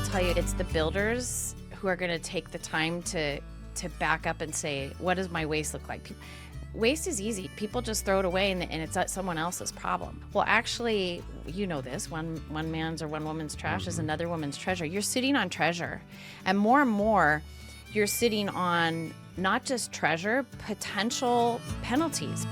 tell you, it's the builders who are going to take the time to back up and say, what does my waste look like? Waste is easy. People just throw it away and it's someone else's problem. Well, actually, you know this, one man's or one woman's trash is another woman's treasure. You're sitting on treasure. And more, you're sitting on not just treasure, potential penalties.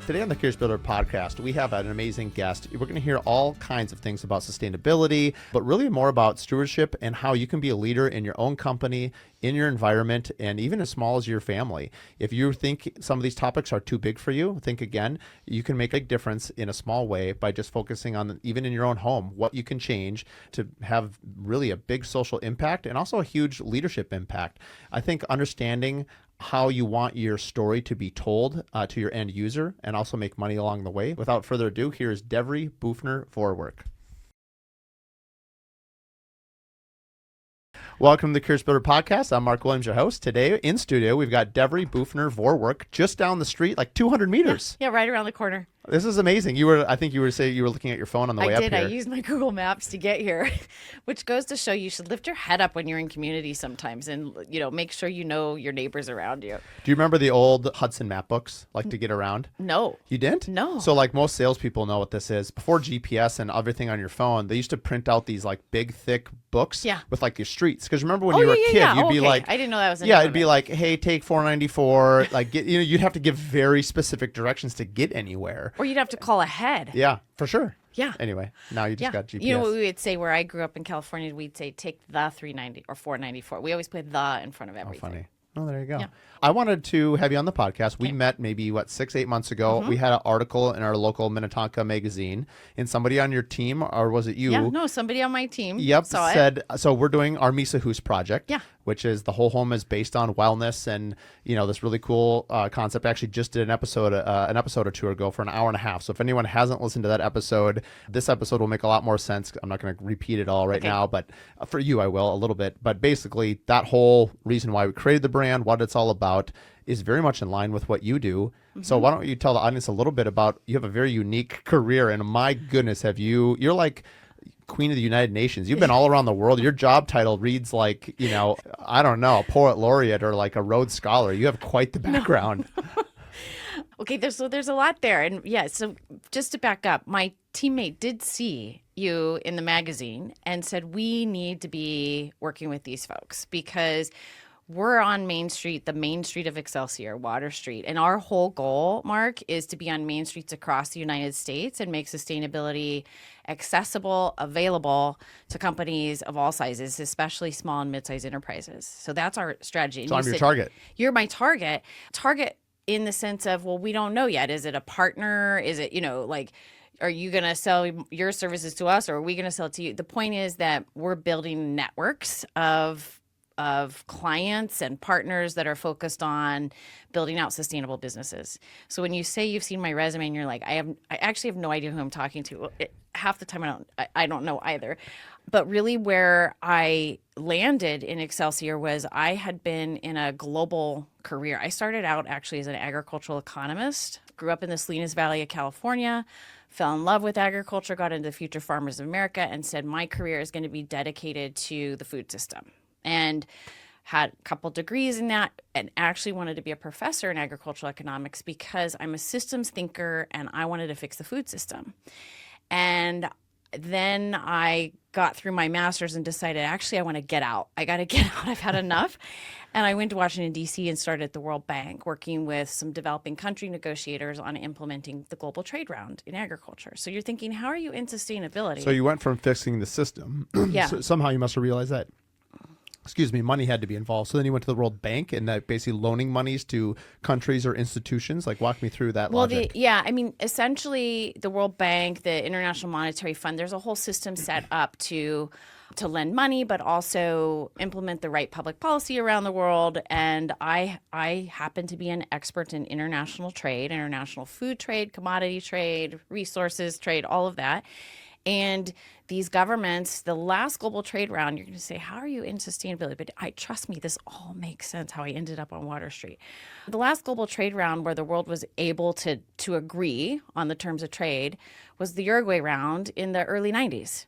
Today on the Curious Builder podcast, we have an amazing guest. We're going to hear all kinds of things about sustainability, but really more about stewardship and how you can be a leader in your own company, in your environment, and even as small as your family. If you think some of these topics are too big for you, think again. You can make a big difference in a small way by just focusing on, even in your own home, what you can change to have really a big social impact and also a huge leadership impact. I think understanding how you want your story to be told to your end user and also make money along the way. Without further ado, here's Devry Boughner Vorwerk. Welcome to the Curious Builder podcast. I'm Mark Williams, your host. Today in studio, we've got Devry Boughner Vorwerk just down the street, like 200 meters. Yeah, right around the corner. This is amazing. I think you were saying you were looking at your phone on the way up here. I used my Google Maps to get here, which goes to show you should lift your head up when you're in community sometimes and, make sure you know your neighbors around you. Do you remember the old Hudson map books, like to get around? No. You didn't? No. So like most salespeople know what this is. Before GPS and everything on your phone, they used to print out these like big, thick books with like your streets. Because remember when you were a kid, you'd be like, I didn't know that was it'd be like, hey, take 494. Like, you'd have to give very specific directions to get anywhere. Or you'd have to call ahead. Yeah, for sure. Yeah. Anyway, now you just got GPS. You know what we would say where I grew up in California? We'd say take the 390 or 494. We always put the in front of everything. Oh, funny. Oh, there you go. Yeah. I wanted to have you on the podcast. We met maybe, 6-8 months ago. We had an article in our local Minnetonka magazine, and somebody on your team, or was it you? Yeah, no, somebody on my team said, so we're doing our Misa Hoos project, which is the whole home is based on wellness and, this really cool concept. I actually just did an episode or two ago for an hour and a half. So if anyone hasn't listened to that episode, this episode will make a lot more sense. I'm not going to repeat it all right now, but for you, I will a little bit. But basically, that whole reason why we created the brand, what it's all about, is very much in line with what you do. So why don't you tell the audience a little bit about, you have a very unique career, and my goodness, you're like Queen of the United Nations. You've been all around the world. Your job title reads like, I don't know, a poet laureate or like a Rhodes Scholar. You have quite the background. Okay, there's a lot there. And so just to back up, my teammate did see you in the magazine and said, we need to be working with these folks because we're on Main Street, the main street of Excelsior, Water Street. And our whole goal, Mark, is to be on main streets across the United States and make sustainability accessible, available to companies of all sizes, especially small and mid-sized enterprises. So that's our strategy. So I'm your target. You're my target. Target in the sense of, well, we don't know yet. Is it a partner? Is it, are you going to sell your services to us or are we going to sell it to you? The point is that we're building networks of clients and partners that are focused on building out sustainable businesses. So when you say you've seen my resume and you're like, I actually have no idea who I'm talking to. Well, half the time I don't know either. But really where I landed in Excelsior was I had been in a global career. I started out actually as an agricultural economist, grew up in the Salinas Valley of California, fell in love with agriculture, got into Future Farmers of America, and said my career is going to be dedicated to the food system. And had a couple degrees in that and actually wanted to be a professor in agricultural economics because I'm a systems thinker and I wanted to fix the food system. And then I got through my master's and decided, actually, I want to get out. I got to get out. I've had enough. And I went to Washington, D.C. and started at the World Bank working with some developing country negotiators on implementing the global trade round in agriculture. So you're thinking, how are you in sustainability? So you went from fixing the system. So somehow you must have realized that money had to be involved. So then you went to the World Bank and basically loaning monies to countries or institutions. Like, walk me through that logic. Essentially the World Bank, the International Monetary Fund, there's a whole system set up to lend money, but also implement the right public policy around the world. And I happen to be an expert in international trade, international food trade, commodity trade, resources trade, all of that. And these governments, the last global trade round, you're going to say, how are you in sustainability? But trust me, this all makes sense how I ended up on Water Street. The last global trade round where the world was able to agree on the terms of trade was the Uruguay round in the early 90s.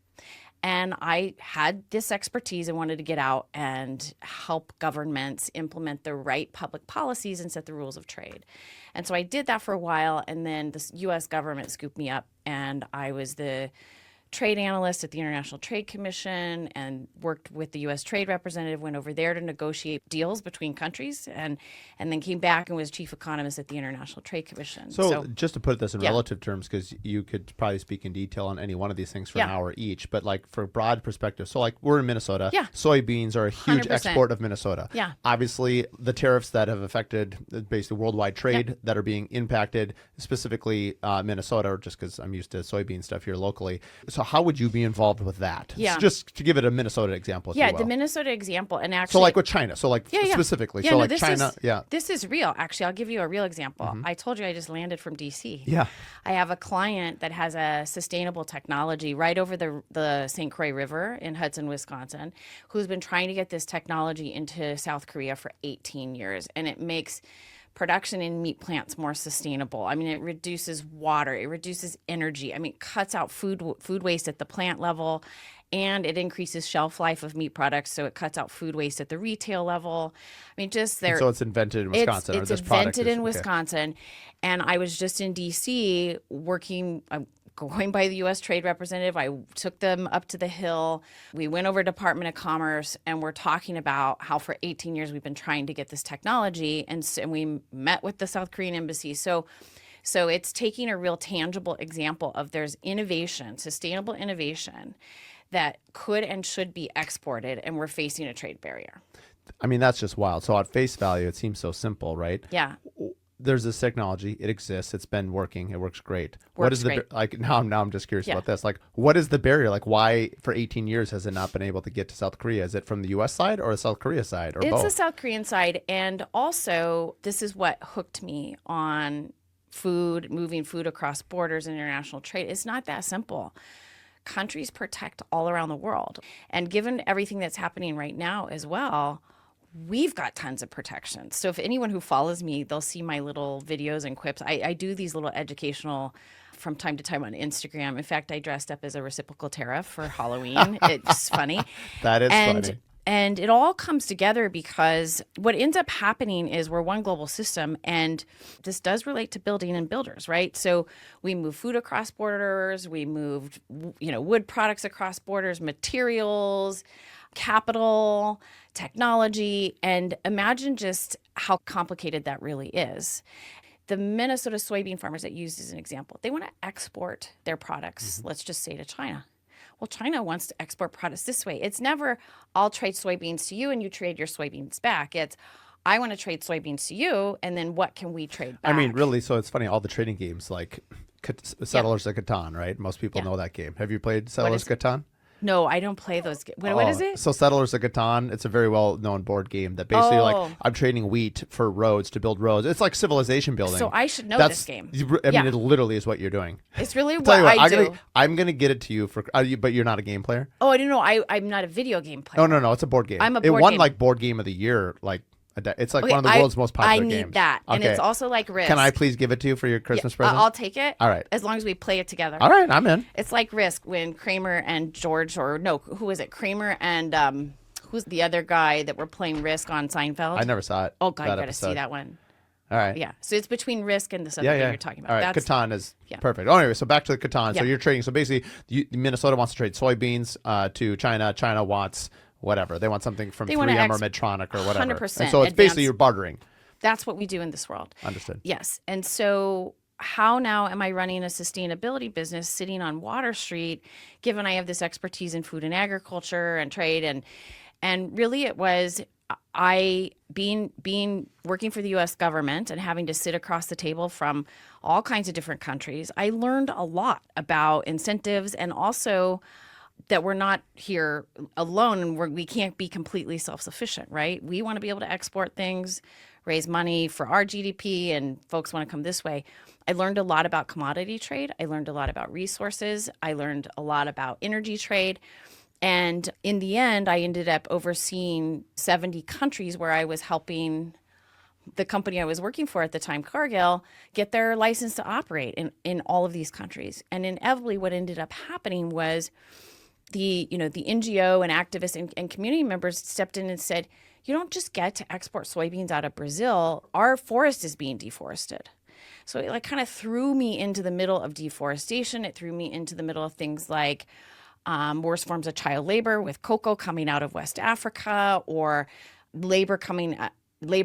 And I had this expertise and wanted to get out and help governments implement the right public policies and set the rules of trade. And so I did that for a while. And then the U.S. government scooped me up, and I was the trade analyst at the International Trade Commission and worked with the U.S. Trade Representative, went over there to negotiate deals between countries, and then came back and was chief economist at the International Trade Commission. So just to put this in relative terms, because you could probably speak in detail on any one of these things for an hour each, but like for broad perspective, so like we're in Minnesota, soybeans are a huge 100%. Export of Minnesota. Yeah. Obviously, the tariffs that have affected basically worldwide trade that are being impacted, specifically Minnesota, or just because I'm used to soybean stuff here locally. So how would you be involved with that? Yeah. Just to give it a Minnesota example, if you will. The Minnesota example. And actually, so like with China. So like specifically. Yeah, so no, like China. This is real. Actually, I'll give you a real example. I told you I just landed from DC. Yeah. I have a client that has a sustainable technology right over the St. Croix River in Hudson, Wisconsin, who's been trying to get this technology into South Korea for 18 years. And it makes production in meat plants more sustainable. I mean, it reduces water, it reduces energy. I mean, it cuts out food waste at the plant level, and it increases shelf life of meat products. So it cuts out food waste at the retail level. I mean, just there. So it's invented in Wisconsin. It's invented in Wisconsin. And I was just in DC working. Going by the U.S. Trade Representative, I took them up to the Hill. We went over Department of Commerce, and we're talking about how for 18 years we've been trying to get this technology, and we met with the South Korean embassy. So it's taking a real tangible example of there's innovation, sustainable innovation that could and should be exported, and we're facing a trade barrier. I mean, that's just wild. So at face value, it seems so simple, right? Yeah. There's this technology. It exists. It's been working. It works great. What is the like now? I'm just curious about this. Like, what is the barrier? Like, why for 18 years has it not been able to get to South Korea? Is it from the U.S. side or the South Korea side, or both? It's the South Korean side, and also this is what hooked me on food, moving food across borders and international trade. It's not that simple. Countries protect all around the world, and given everything that's happening right now as well, we've got tons of protections. So if anyone who follows me, they'll see my little videos and quips. I do these little educational from time to time on Instagram. In fact, I dressed up as a reciprocal tariff for Halloween. It's funny. That is funny. And it all comes together because what ends up happening is we're one global system, and this does relate to building and builders, right? So we move food across borders, we moved, wood products across borders, materials, capital, technology, and imagine just how complicated that really is. The Minnesota soybean farmers that used as an example, they want to export their products, let's just say to China. Well, China wants to export products this way. It's never, I'll trade soybeans to you and you trade your soybeans back. It's, I want to trade soybeans to you, and then what can we trade back? I mean, really, so it's funny, all the trading games like Settlers of Catan, right? Most people know that game. Have you played Settlers of Catan? No, I don't play those games. What is it? So Settlers of Catan, it's a very well-known board game that basically like I'm trading wheat for roads to build roads. It's like civilization building. So I should know this game. I mean, it literally is what you're doing. It's really what I do. I'm going to get it to you, but you're not a game player? Oh, I don't know. I'm not a video game player. No, it's a board game. I'm a board game. It won like Board Game of the Year like it's like one of the world's most popular games. I need that. And it's also like Risk. Can I please give it to you for your Christmas present? I'll take it. All right. As long as we play it together. All right, I'm in. It's like Risk when Kramer and George, who is it? Kramer and who's the other guy that were playing Risk on Seinfeld? I never saw it. Oh, God, you got to see that one. All right. Yeah. So it's between Risk and this other game you're talking about. All right. Catan is perfect. Oh, anyway, so back to the Catan. So you're trading. So basically, Minnesota wants to trade soybeans to China. China wants whatever. They want something from 3M or Medtronic or whatever. 100%. And so it's basically you're bartering. That's what we do in this world. Understood. Yes. And so how now am I running a sustainability business sitting on Water Street, given I have this expertise in food and agriculture and trade? And really it was being working for the U.S. government and having to sit across the table from all kinds of different countries. I learned a lot about incentives, and also that we're not here alone and we can't be completely self-sufficient, right? We want to be able to export things, raise money for our GDP and folks want to come this way. I learned a lot about commodity trade. I learned a lot about resources. I learned a lot about energy trade. And in the end, I ended up overseeing 70 countries where I was helping the company I was working for at the time, Cargill, get their license to operate in all of these countries. And inevitably what ended up happening was the NGO and activists and community members stepped in and said, you don't just get to export soybeans out of Brazil. Our forest is being deforested. So it kind of threw me into the middle of deforestation. It threw me into the middle of things like worse forms of child labor with cocoa coming out of West Africa, or labor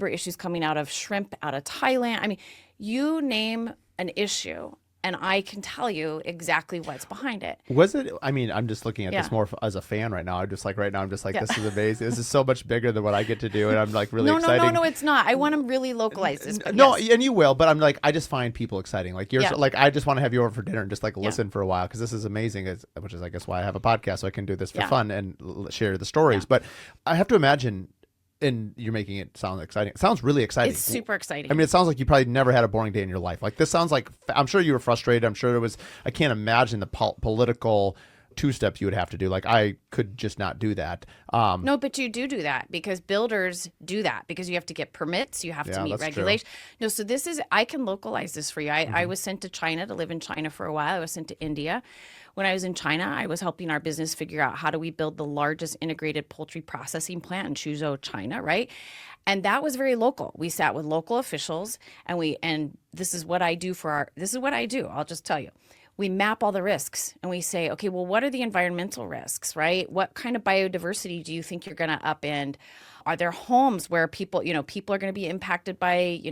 issues coming out of shrimp out of Thailand. I mean, you name an issue and I can tell you exactly what's behind it. Was it, I mean, I'm just looking at this more as a fan right now. I'm just like, this is amazing. This is so much bigger than what I get to do. And I'm like really excited. No, it's not. I want to really localize this. No, yes. And you will, but I'm like, I just find people exciting. Like you're like, I just want to have you over for dinner and just like listen for a while. Cause this is amazing. Which is I guess why I have a podcast. So I can do this for fun and share the stories. But I have to imagine, and you're making it sound exciting. It sounds really exciting. It's super exciting. I mean, it sounds like you probably never had a boring day in your life. Like this sounds like, I'm sure you were frustrated. I'm sure I can't imagine the political two steps you would have to do. Like I could just not do that. No, but you do that because builders do that because you have to get permits. You have to meet regulations. No, so I can localize this for you. I was sent to China to live in China for a while. I was sent to India. When I was in China, I was helping our business figure out how do we build the largest integrated poultry processing plant in Suzhou, China, right? And that was very local. We sat with local officials and this is what I do I'll just tell you. We map all the risks and we say, okay, well, what are the environmental risks, right? What kind of biodiversity do you think you're going to upend? Are there homes where people are going to be impacted by,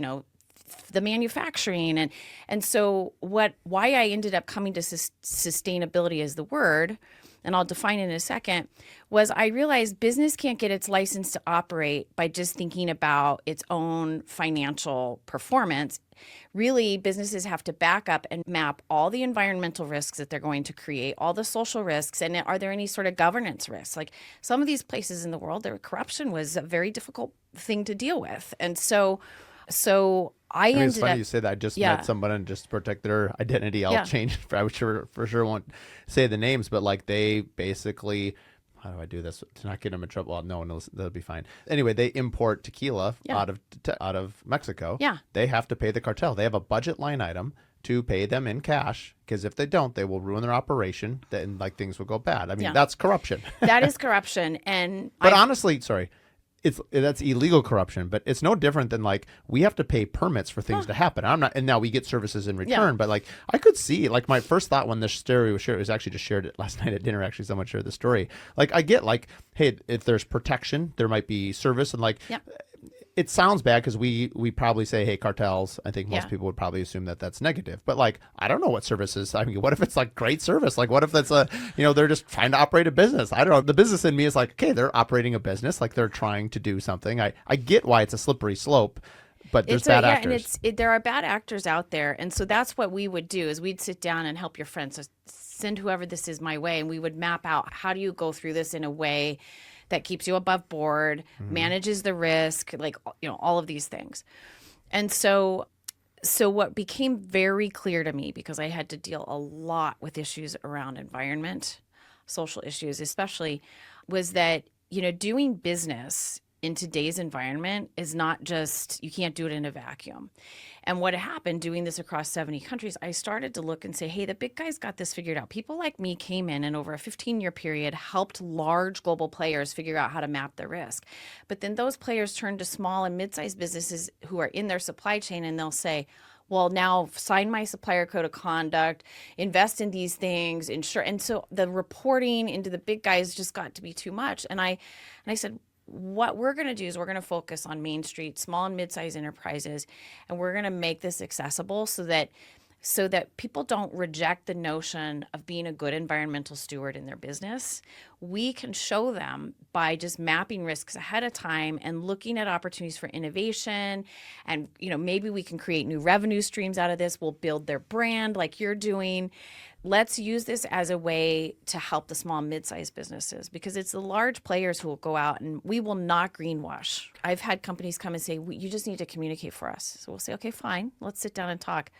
the manufacturing and so why I ended up coming to sustainability as the word, and I'll define it in a second, was I realized business can't get its license to operate by just thinking about its own financial performance. Really, businesses have to back up and map all the environmental risks that they're going to create, all the social risks, and are there any sort of governance risks? Like some of these places in the world, their corruption was a very difficult thing to deal with. And so I mean, it's funny you say that. I just met someone and just to protect their identity, I'll change. I for sure won't say the names, but like they basically, how do I do this to not get them in trouble? Well, no, that'll be fine. Anyway, they import tequila out of Mexico. Yeah. They have to pay the cartel. They have a budget line item to pay them in cash because if they don't, they will ruin their operation. Then like things will go bad. I mean, that's corruption. That is corruption. But honestly, sorry. That's illegal corruption, but it's no different than like we have to pay permits for things to happen. And now we get services in return, but like I could see like my first thought when this story was shared, it was actually just shared it last night at dinner. Actually, someone shared the story. Like I get like, hey, if there's protection, there might be service, and like it sounds bad because we probably say, hey, cartels. I think most people would probably assume that that's negative, but like I don't know what services. I mean, what if it's like great service? Like what if that's they're just trying to operate a business? I don't know. The business in me is like, okay, they're operating a business, like they're trying to do something. I get why it's a slippery slope, but there's bad actors. And there are bad actors out there, and so that's what we would do is we'd sit down and help your friends. So send whoever this is my way, and we would map out how do you go through this in a way that keeps you above board, manages the risk, like, all of these things. And so what became very clear to me, because I had to deal a lot with issues around environment, social issues especially, was that, doing business in today's environment is not just, you can't do it in a vacuum. And what happened doing this across 70 countries, I started to look and say, hey, the big guys got this figured out. People like me came in and over a 15-year period helped large global players figure out how to map the risk. But then those players turn to small and mid-sized businesses who are in their supply chain and they'll say, well, now sign my supplier code of conduct, invest in these things, ensure. And so the reporting into the big guys just got to be too much. And I said, what we're going to do is we're going to focus on Main Street, small and mid-sized enterprises, and we're going to make this accessible so that so that people don't reject the notion of being a good environmental steward in their business. We can show them by just mapping risks ahead of time and looking at opportunities for innovation. And, maybe we can create new revenue streams out of this. We'll build their brand like you're doing. Let's use this as a way to help the small and mid-sized businesses, because it's the large players who will go out, and we will not greenwash. I've had companies come and say, you just need to communicate for us. So we'll say, okay, fine, let's sit down and talk.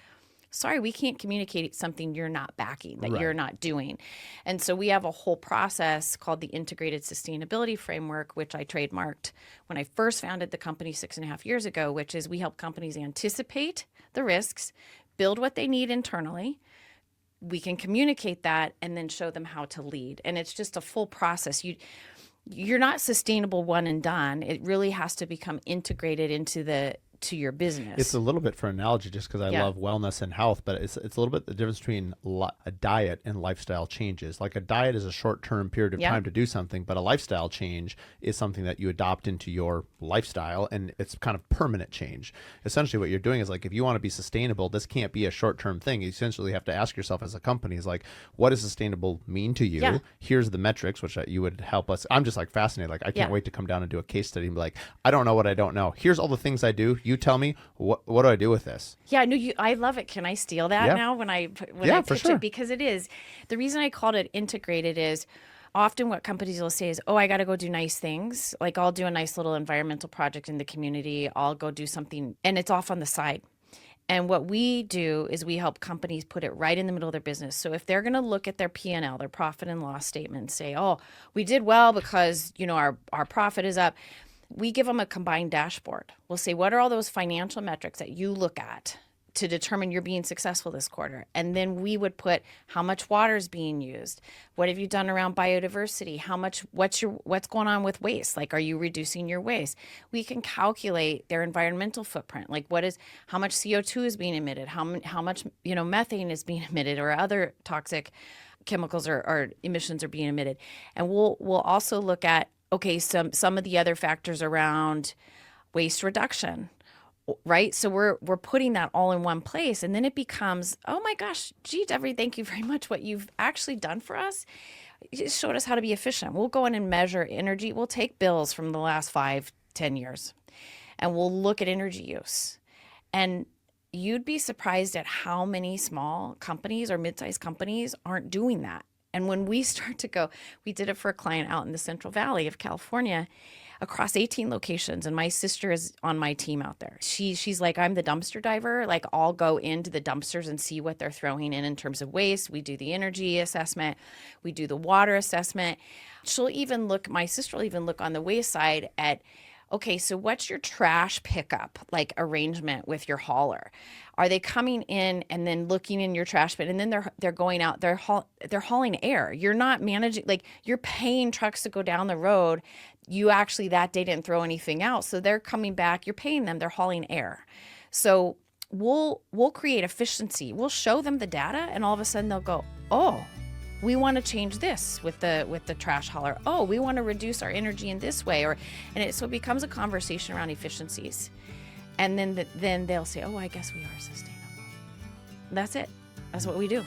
Sorry, we can't communicate something you're not backing, that you're not doing. And so we have a whole process called the Integrated Sustainability Framework, which I trademarked when I first founded the company 6.5 years ago, which is we help companies anticipate the risks, build what they need internally. We can communicate that and then show them how to lead. And it's just a full process. You're not sustainable one and done. It really has to become integrated into your business. It's a little bit for analogy, just because I love wellness and health, but it's a little bit the difference between a diet and lifestyle changes. Like a diet is a short-term period of time to do something, but a lifestyle change is something that you adopt into your lifestyle, and it's kind of permanent change. Essentially what you're doing is, like, if you want to be sustainable, this can't be a short-term thing. You essentially have to ask yourself as a company, is like, what does sustainable mean to you? Here's the metrics, which you would help us. I'm just like fascinated. Like, I can't wait to come down and do a case study and be like, I don't know what I don't know. Here's all the things I do. You tell me, what do I do with this? Yeah, no, I love it. Can I steal that now when I pitch it? Because it is. The reason I called it integrated is often what companies will say is, I got to go do nice things. Like, I'll do a nice little environmental project in the community. I'll go do something, and it's off on the side. And what we do is we help companies put it right in the middle of their business. So if they're going to look at their P&L, their profit and loss statement, and say, we did well because, our profit is up. We give them a combined dashboard. We'll say, what are all those financial metrics that you look at to determine you're being successful this quarter? And then we would put how much water is being used. What have you done around biodiversity? What's going on with waste? Like, are you reducing your waste? We can calculate their environmental footprint. Like, how much CO2 is being emitted? How much, methane is being emitted, or other toxic chemicals or emissions are being emitted. And we'll also look at, some of the other factors around waste reduction, right? So we're putting that all in one place, and then it becomes, oh my gosh, gee, Devry, thank you very much. What you've actually done for us, you showed us how to be efficient. We'll go in and measure energy. We'll take bills from the last 5-10 years, and we'll look at energy use. And you'd be surprised at how many small companies or mid-sized companies aren't doing that. And when we start to go, we did it for a client out in the Central Valley of California across 18 locations. And my sister is on my team out there. She's like, I'm the dumpster diver. Like, I'll go into the dumpsters and see what they're throwing in terms of waste. We do the energy assessment. We do the water assessment. My sister will even look on the waste side at, so what's your trash pickup like arrangement with your hauler? Are they coming in and then looking in your trash bin, and then they're going out, they're hauling air. You're not managing, like, you're paying trucks to go down the road. You actually that day didn't throw anything out. So they're coming back, you're paying them, they're hauling air. So we'll create efficiency. We'll show them the data, and all of a sudden they'll go, we want to change this with the trash hauler. We want to reduce our energy in this way, so it becomes a conversation around efficiencies, and then they'll say, I guess we are sustainable. That's it. That's what we do.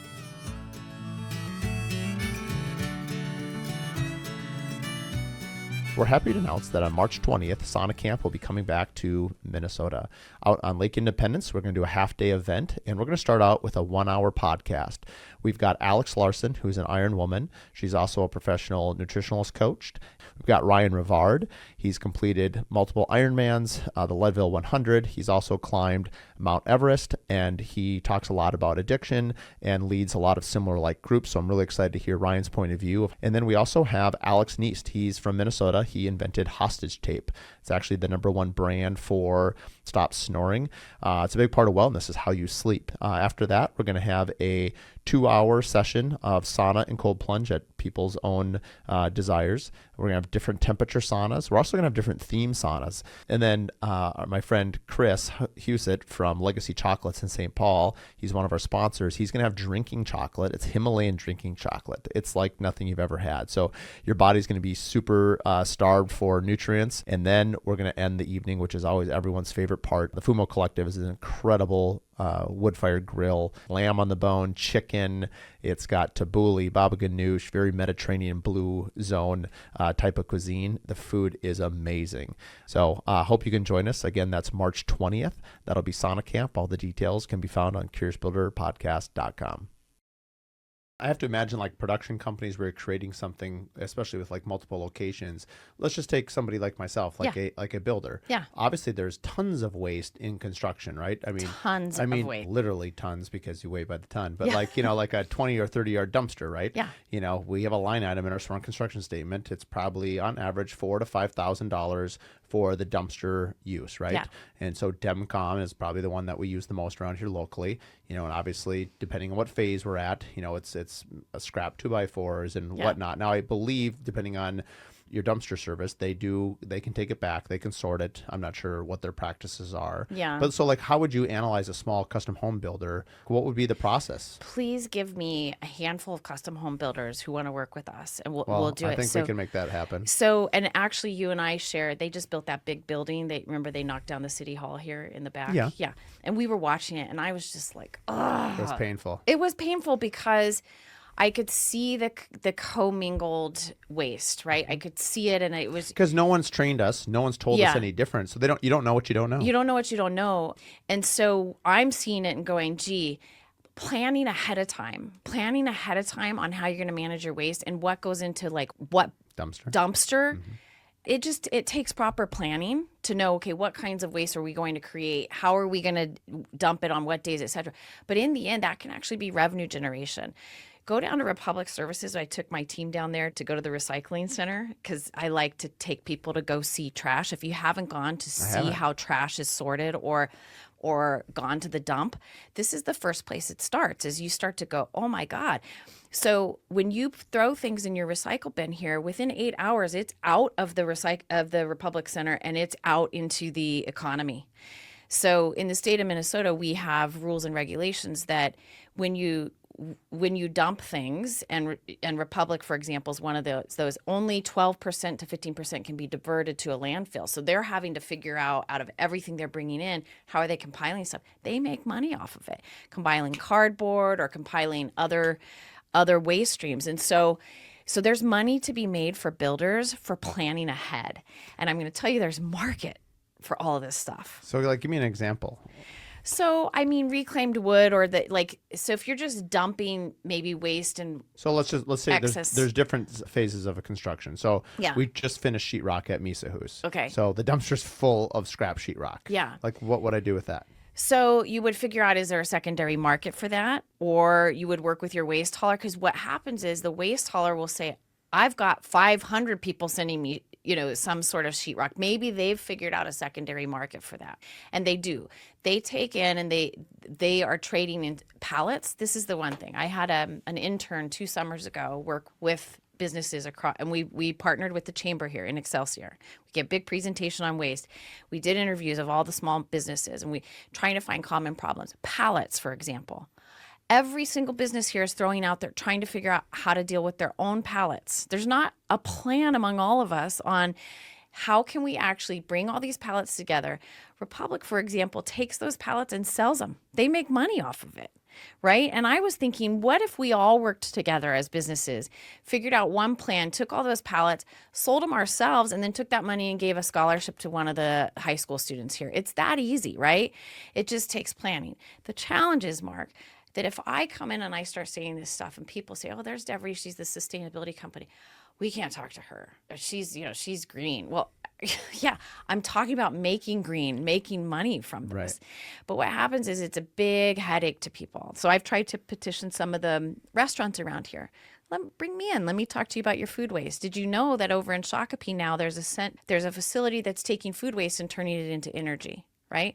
We're happy to announce that on March 20th, Sauna Camp will be coming back to Minnesota. Out on Lake Independence, we're going to do a half-day event, and we're going to start out with a 1-hour podcast. We've got Alex Larson, who's an Iron Woman. She's also a professional nutritionalist coach. We've got Ryan Rivard. He's completed multiple Ironmans, the Leadville 100. He's also climbed Mount Everest, and he talks a lot about addiction and leads a lot of similar like groups. So I'm really excited to hear Ryan's point of view. And then we also have Alex Neist. He's from Minnesota. He invented Hostage Tape. It's actually the #1 brand for stop snoring. It's a big part of wellness is how you sleep. After that, we're going to have a 2-hour session of sauna and cold plunge at people's own desires. We're going to have different temperature saunas. We're also going to have different theme saunas. And then my friend Chris Husett from Legacy Chocolates in St. Paul, he's one of our sponsors. He's going to have drinking chocolate. It's Himalayan drinking chocolate. It's like nothing you've ever had. So your body's going to be super starved for nutrients. And then we're going to end the evening, which is always everyone's favorite part. The Fumo Collective is an incredible wood-fired grill, lamb on the bone, chicken. It's got tabbouleh, baba ganoush, very Mediterranean blue zone type of cuisine. The food is amazing. So hope you can join us. Again, that's March 20th. That'll be Sauna Camp. All the details can be found on curiousbuilderpodcast.com. I have to imagine like production companies where you're creating something, especially with like multiple locations. Let's just take somebody like myself, like a builder. Yeah. Obviously, there's tons of waste in construction, right? Tons of waste. Literally tons because you weigh by the ton. But like, like a 20 or 30-yard dumpster, right? Yeah. We have a line item in our smart construction statement. It's probably on average $4,000 to $5,000 for the dumpster use, right? Yeah. And so Demcom is probably the one that we use the most around here locally. And obviously, depending on what phase we're at, it's a scrap 2x4s and whatnot. Now, I believe, depending on your dumpster service, they can take it back, they can sort it. I'm not sure what their practices are. Yeah. But so like, how would you analyze a small custom home builder? What would be the process? Please give me a handful of custom home builders who want to work with us, and we'll do it. I think we can make that happen. So, and actually you and I shared, they just built that big building. Remember they knocked down the city hall here in the back? Yeah. Yeah. And we were watching it and I was just like, oh. It was painful. It was painful because I could see the commingled waste, right? I could see it, and it was because no one's trained us, no one's told us any different, so you don't know what you don't know. You don't know what you don't know, and so I'm seeing it and going, gee, planning ahead of time on how you're going to manage your waste and what goes into like what dumpster. Mm-hmm. It takes proper planning to know, okay, what kinds of waste are we going to create? How are we going to dump it on what days, et cetera. But in the end, that can actually be revenue generation. Go down to Republic Services. I took my team down there to go to the recycling center because I like to take people to go see trash. If you haven't gone to see how trash is sorted or gone to the dump, this is the first place it starts, is you start to go, oh my God. So when you throw things in your recycle bin here, within 8 hours, it's out of the Republic Center and it's out into the economy. So in the state of Minnesota, we have rules and regulations that when you dump things, and Republic, for example, is one of those only 12% to 15% can be diverted to a landfill. So they're having to figure out of everything they're bringing in, how are they compiling stuff? They make money off of it, compiling cardboard or compiling other waste streams. And so there's money to be made for builders for planning ahead. And I'm going to tell you, there's market for all of this stuff. So like, give me an example. So, I mean, reclaimed wood so if you're just dumping maybe waste and so let's say excess. There's different phases of a construction. So we just finished sheetrock at Mesa Hus. Okay. So the dumpster's full of scrap sheetrock. Yeah. Like what would I do with that? So you would figure out, is there a secondary market for that? Or you would work with your waste hauler, because what happens is the waste hauler will say, I've got 500 people sending me some sort of sheetrock. Maybe they've figured out a secondary market for that. And they do. They take in and they are trading in pallets. This is the one thing. I had an intern 2 summers ago work with businesses across, and we partnered with the chamber here in Excelsior. We get big presentation on waste. We did interviews of all the small businesses, and we trying to find common problems. Pallets, for example. Every single business here is throwing out there, trying to figure out how to deal with their own pallets. There's not a plan among all of us on how can we actually bring all these pallets together. Republic, for example, takes those pallets and sells them. They make money off of it, right? And I was thinking, what if we all worked together as businesses, figured out one plan, took all those pallets, sold them ourselves, and then took that money and gave a scholarship to one of the high school students here. It's that easy, right? It just takes planning. The challenge is, Mark, that if I come in and I start saying this stuff and people say, oh, there's Devry, she's the sustainability company, we can't talk to her. She's green. Well, yeah, I'm talking about making green, making money from this. Right. But what happens is it's a big headache to people. So I've tried to petition some of the restaurants around here. Bring me in. Let me talk to you about your food waste. Did you know that over in Shakopee now there's a facility that's taking food waste and turning it into energy, right?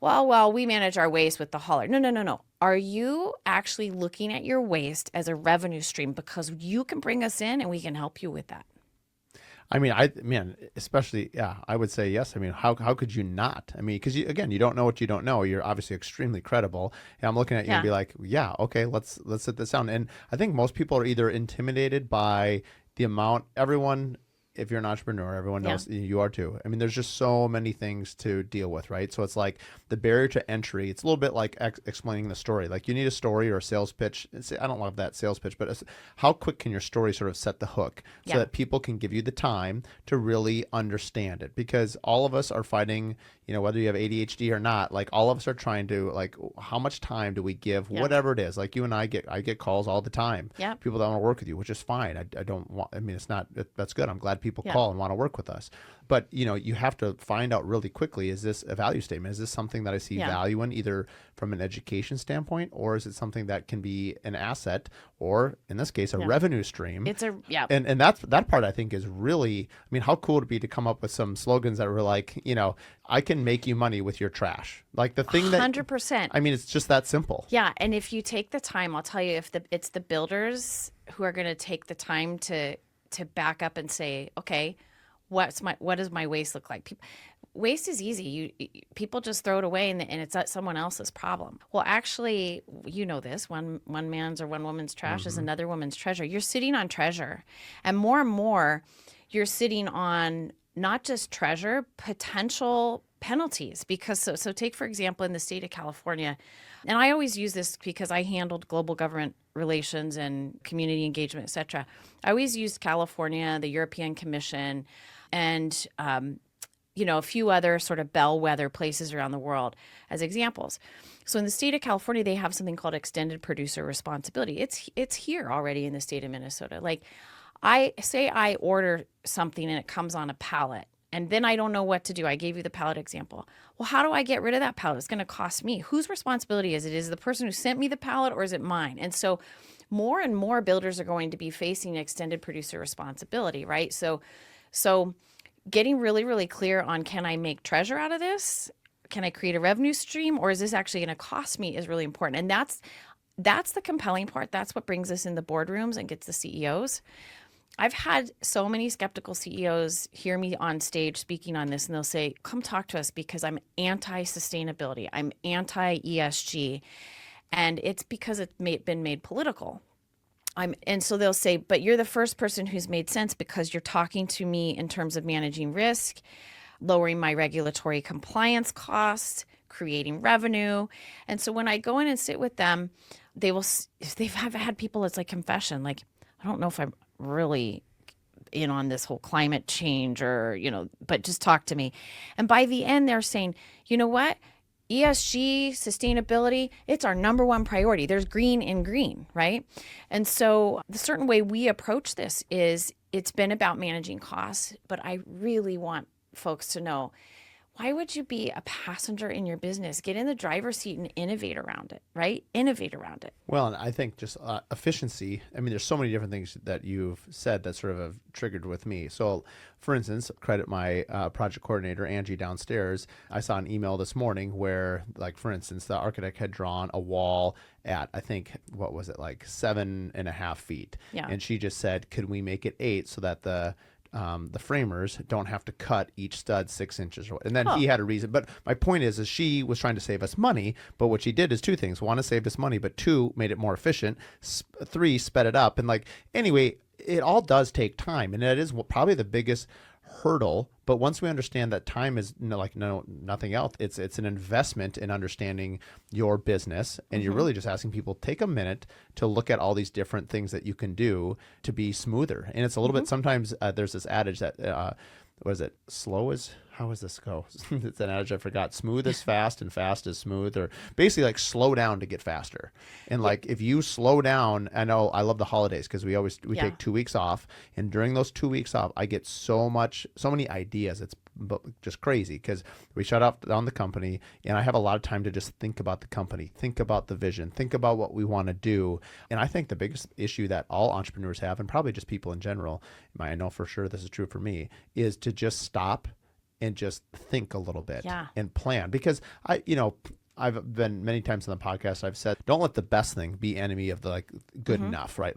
Well, we manage our waste with the hauler. No. Are you actually looking at your waste as a revenue stream? Because you can bring us in and we can help you with that. I mean, especially, I would say yes. I mean, how could you not? I mean, because you don't know what you don't know. You're obviously extremely credible. And I'm looking at you and be like, yeah, okay, let's sit this down. And I think most people are either intimidated by the amount everyone if you're an entrepreneur, everyone Yeah. knows you are too. I mean, there's just so many things to deal with, right? So it's like the barrier to entry. It's a little bit like explaining the story. Like you need a story or a sales pitch. I don't love that sales pitch, but how quick can your story sort of set the hook so Yeah. that people can give you the time to really understand it? Because all of us are fighting, whether you have ADHD or not, like all of us are trying to like, how much time do we give, Yeah. whatever it is? Like you and I get calls all the time. Yeah. People that want to work with you, which is fine. I don't want, I mean, it's not, that's good. I'm glad people Yeah. call and want to work with us. But, you have to find out really quickly, is this a value statement? Is this something that I see Yeah. value in, either from an education standpoint, or is it something that can be an asset, or in this case, a Yeah. revenue stream? Yeah. And that part I think is really, I mean, how cool would it be to come up with some slogans that were like, I can make you money with your trash. Like the thing that 100%. I mean, it's just that simple. Yeah, and if you take the time, I'll tell you, it's the builders who are going to take the time to back up and say, okay, what does my waste look like? Waste is easy. People just throw it away, and it's someone else's problem. Well, actually, this one man's or one woman's trash is another woman's treasure. You're sitting on treasure, and more, you're sitting on not just treasure, potential penalties. Because so take, for example, in the state of California, and I always use this because I handled global government relations and community engagement, et cetera. I always used California, the European Commission, and a few other sort of bellwether places around the world as examples. So in the state of California, they have something called extended producer responsibility. It's here already in the state of Minnesota. Like I order something and it comes on a pallet, and then I don't know what to do. I gave you the pallet example. Well, how do I get rid of that pallet? It's going to cost me. Whose responsibility is it? Is it the person who sent me the pallet, or is it mine? And so more and more builders are going to be facing extended producer responsibility, right? So getting really, really clear on, can I make treasure out of this? Can I create a revenue stream, or is this actually going to cost me, is really important. And that's the compelling part. That's what brings us in the boardrooms and gets the CEOs. I've had so many skeptical CEOs hear me on stage speaking on this, and they'll say, come talk to us because I'm anti-sustainability. I'm anti-ESG. And it's because it's been made political. And so they'll say, but you're the first person who's made sense because you're talking to me in terms of managing risk, lowering my regulatory compliance costs, creating revenue. And so when I go in and sit with them, they've had people, it's like confession, like, I don't know if I'm really in on this whole climate change or, but just talk to me. And by the end, they're saying, you know what? ESG, sustainability, it's our number one priority. There's green in green, right? And so the certain way we approach this is it's been about managing costs, but I really want folks to know, why would you be a passenger in your business? Get in the driver's seat and innovate around it, right? Innovate around it. Well, and I think just efficiency. I mean, there's so many different things that you've said that sort of have triggered with me. So, for instance, credit my project coordinator, Angie, downstairs. I saw an email this morning where, like, for instance, the architect had drawn a wall at, I think, what was it, like 7.5 feet. Yeah. And she just said, could we make it 8 so that the framers don't have to cut each stud 6 inches. And then he had a reason. But my point is she was trying to save us money. But what she did is 2 things. 1, saved us money, but 2, made it more efficient. 3, sped it up. And anyway, it all does take time. And it is probably the biggest hurdle. But once we understand that time is nothing else, it's an investment in understanding your business. And you're really just asking people, take a minute to look at all these different things that you can do to be smoother. And it's a little bit, sometimes there's this adage that, what is it? How does this go? It's an adage I forgot. Smooth is fast and fast is smooth, or basically like slow down to get faster. And if you slow down, I know I love the holidays because we take 2 weeks off, and during those 2 weeks off, I get so many ideas. It's just crazy because we shut down the company, and I have a lot of time to just think about the company, think about the vision, think about what we want to do. And I think the biggest issue that all entrepreneurs have, and probably just people in general, I know for sure this is true for me, is to just stop and just think a little bit and plan. Because I've been many times on the podcast, I've said, don't let the best thing be enemy of the good enough, right?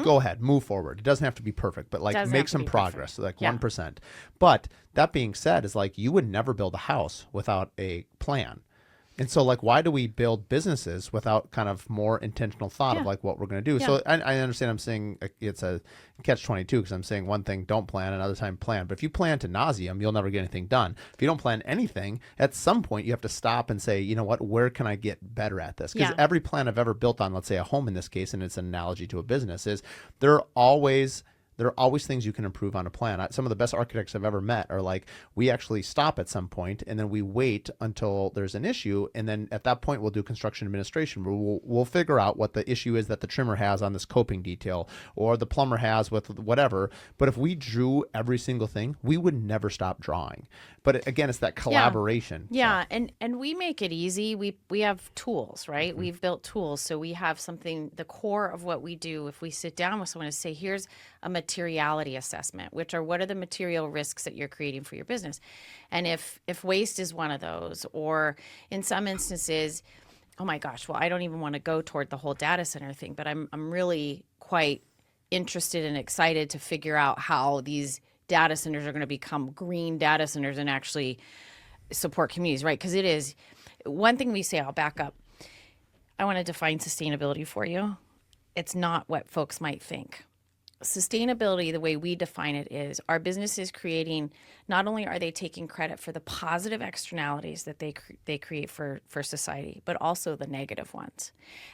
Go ahead, move forward. It doesn't have to be perfect, but make some progress, 1%. But that being said, is you would never build a house without a plan. And so, like, why do we build businesses without kind of more intentional thought of like what we're going to do? Yeah. So I understand I'm saying it's a catch-22 because I'm saying one thing, don't plan, another time plan. But if you plan to nauseum, you'll never get anything done. If you don't plan anything, at some point you have to stop and say, you know what, where can I get better at this? Because every plan I've ever built on, let's say a home in this case, and it's an analogy to a business, is there are always things you can improve on a plan. Some of the best architects I've ever met are like, we actually stop at some point and then we wait until there's an issue. And then at that point, we'll do construction administration. We'll figure out what the issue is that the trimmer has on this coping detail or the plumber has with whatever. But if we drew every single thing, we would never stop drawing. But again, it's that collaboration. Yeah. So. And we make it easy. We have tools, right? Mm-hmm. We've built tools. So we have something, the core of what we do, if we sit down with someone and say, here's a materiality assessment, which are what are the material risks that you're creating for your business. And if waste is one of those, or in some instances, oh my gosh, well, I don't even want to go toward the whole data center thing, but I'm really quite interested and excited to figure out how these data centers are going to become green data centers and actually support communities, right? Because it is one thing we say, I'll back up. I want to define sustainability for you. It's not what folks might think. Sustainability, the way we define it, is our business is creating, not only are they taking credit for the positive externalities that they create for society, but also the negative ones.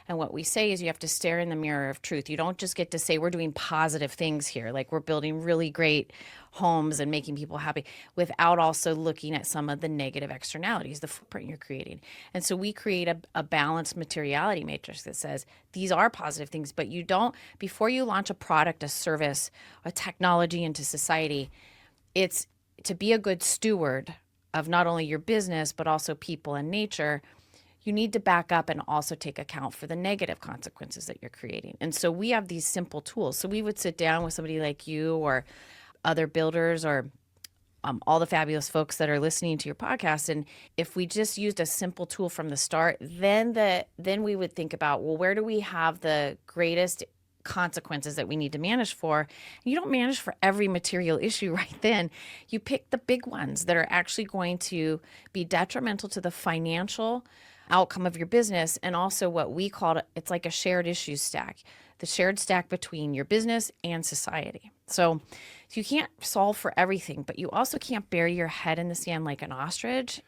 And what we say is you have to stare in the mirror of truth. You don't just get to say we're doing positive things here, like we're building really great homes and making people happy, without also looking at some of the negative externalities, the footprint you're creating. And so we create a balanced materiality matrix that says these are positive things, but you don't, before you launch a product, a service, a technology into society, it's to be a good steward of not only your business, but also people and nature. You need to back up and also take account for the negative consequences that you're creating. And so we have these simple tools. So we would sit down with somebody like you or other builders or all the fabulous folks that are listening to your podcast. And if we just used a simple tool from the start, then we would think about, well, where do we have the greatest consequences that we need to manage for? You don't manage for every material issue right then. You pick the big ones that are actually going to be detrimental to the financial outcome of your business, and also what we call it, it's like a shared issue stack, the shared stack between your business and society. So you can't solve for everything, but you also can't bury your head in the sand like an ostrich.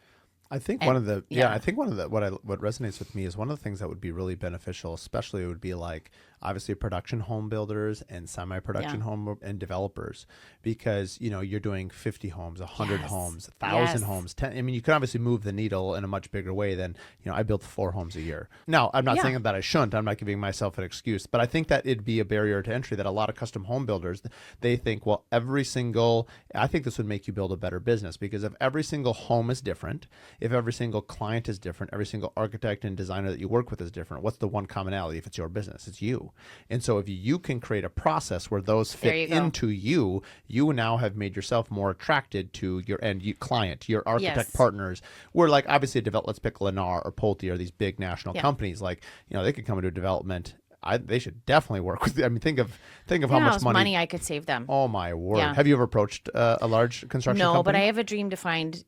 I think what resonates with me is one of the things that would be really beneficial, especially it would be like obviously production home builders and semi-production home and developers, because you're doing 50 homes, 100 homes, 1,000 homes, 10. I mean, you can obviously move the needle in a much bigger way than I build 4 homes a year. Now, I'm not saying that I shouldn't. I'm not giving myself an excuse, but I think that it'd be a barrier to entry that a lot of custom home builders, they think, well, I think this would make you build a better business, because if every single home is different, if every single client is different, every single architect and designer that you work with is different, what's the one commonality? If it's your business, it's you. And so if you can create a process where those fit into you now have made yourself more attracted to your end client, your architect partners. Where like obviously let's pick Lennar or Pulte or these big national companies, like, they could come into a development. They should definitely work with. I mean, think of how much money I could save them. Oh my word! Yeah. Have you ever approached a large construction company? No, but I have a dream to find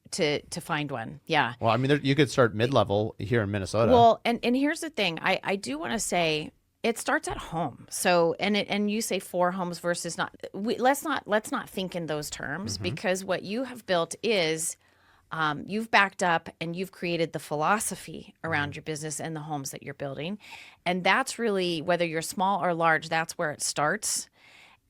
one. Yeah. Well, I mean, you could start mid-level here in Minnesota. Well, and here's the thing. I do want to say it starts at home. So and you say 4 homes versus not. Let's not think in those terms, because what you have built is. You've backed up and you've created the philosophy around your business and the homes that you're building. And that's really, whether you're small or large, that's where it starts.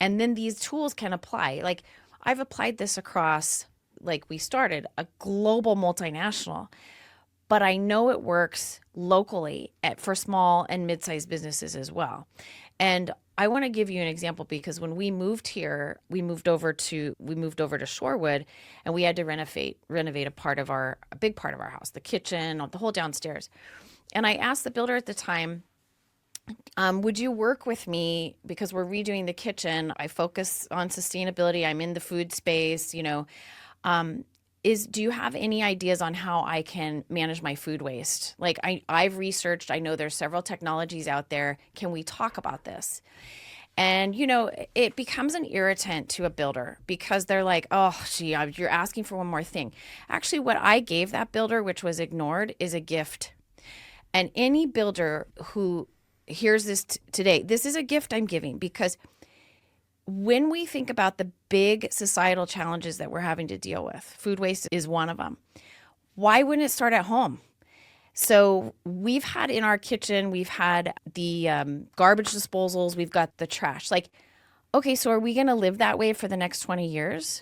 And then these tools can apply. Like I've applied this across, like we started, a global multinational, but I know it works locally for small and mid-sized businesses as well. And I want to give you an example, because when we moved here, we moved over to Shorewood, and we had to renovate a big part of our house, the kitchen, the whole downstairs. And I asked the builder at the time, would you work with me, because we're redoing the kitchen. I focus on sustainability. I'm in the food space, do you have any ideas on how I can manage my food waste? Like I've researched, I know there's several technologies out there. Can we talk about this? And, it becomes an irritant to a builder because they're like, oh, gee, you're asking for one more thing. Actually, what I gave that builder, which was ignored, is a gift. And any builder who hears this today, this is a gift I'm giving, because when we think about the big societal challenges that we're having to deal with, food waste is one of them. Why wouldn't it start at home? So we've had in our kitchen, we've had the garbage disposals, we've got the trash. Like, okay, so are we going to live that way for the next 20 years?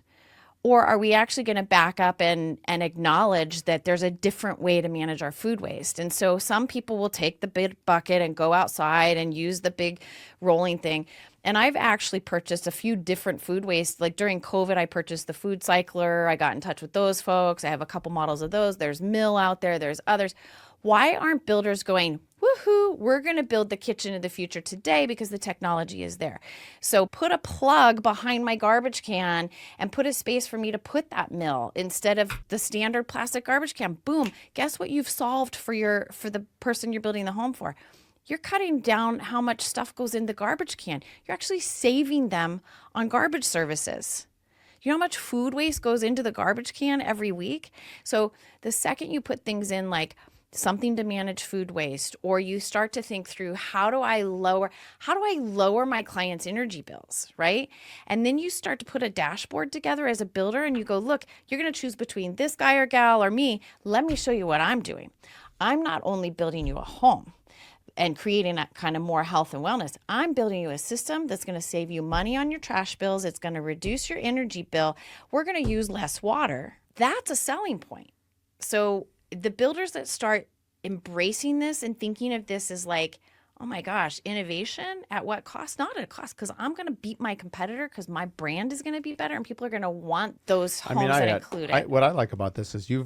Or are we actually going to back up and acknowledge that there's a different way to manage our food waste? And so some people will take the big bucket and go outside and use the big rolling thing. And I've actually purchased a few different food waste. Like during COVID, I purchased the food cycler. I got in touch with those folks. I have a couple models of those. There's Mill out there. There's others. Why aren't builders going, woohoo, we're going to build the kitchen of the future today because the technology is there? So put a plug behind my garbage can and put a space for me to put that mill instead of the standard plastic garbage can. Boom. Guess what you've solved for the person you're building the home for? You're cutting down how much stuff goes in the garbage can. You're actually saving them on garbage services. You know how much food waste goes into the garbage can every week? So the second you put things in like something to manage food waste, or you start to think through how do I lower my clients' energy bills, right? And then you start to put a dashboard together as a builder and you go, look, you're going to choose between this guy or gal or me. Let me show you what I'm doing. I'm not only building you a home and creating that kind of more health and wellness. I'm building you a system that's going to save you money on your trash bills. It's going to reduce your energy bill. We're going to use less water. That's a selling point. So the builders that start embracing this and thinking of this as like, oh my gosh, innovation at what cost? Not at a cost, because I'm going to beat my competitor because my brand is going to be better and people are going to want those homes that include it. What I like about this is you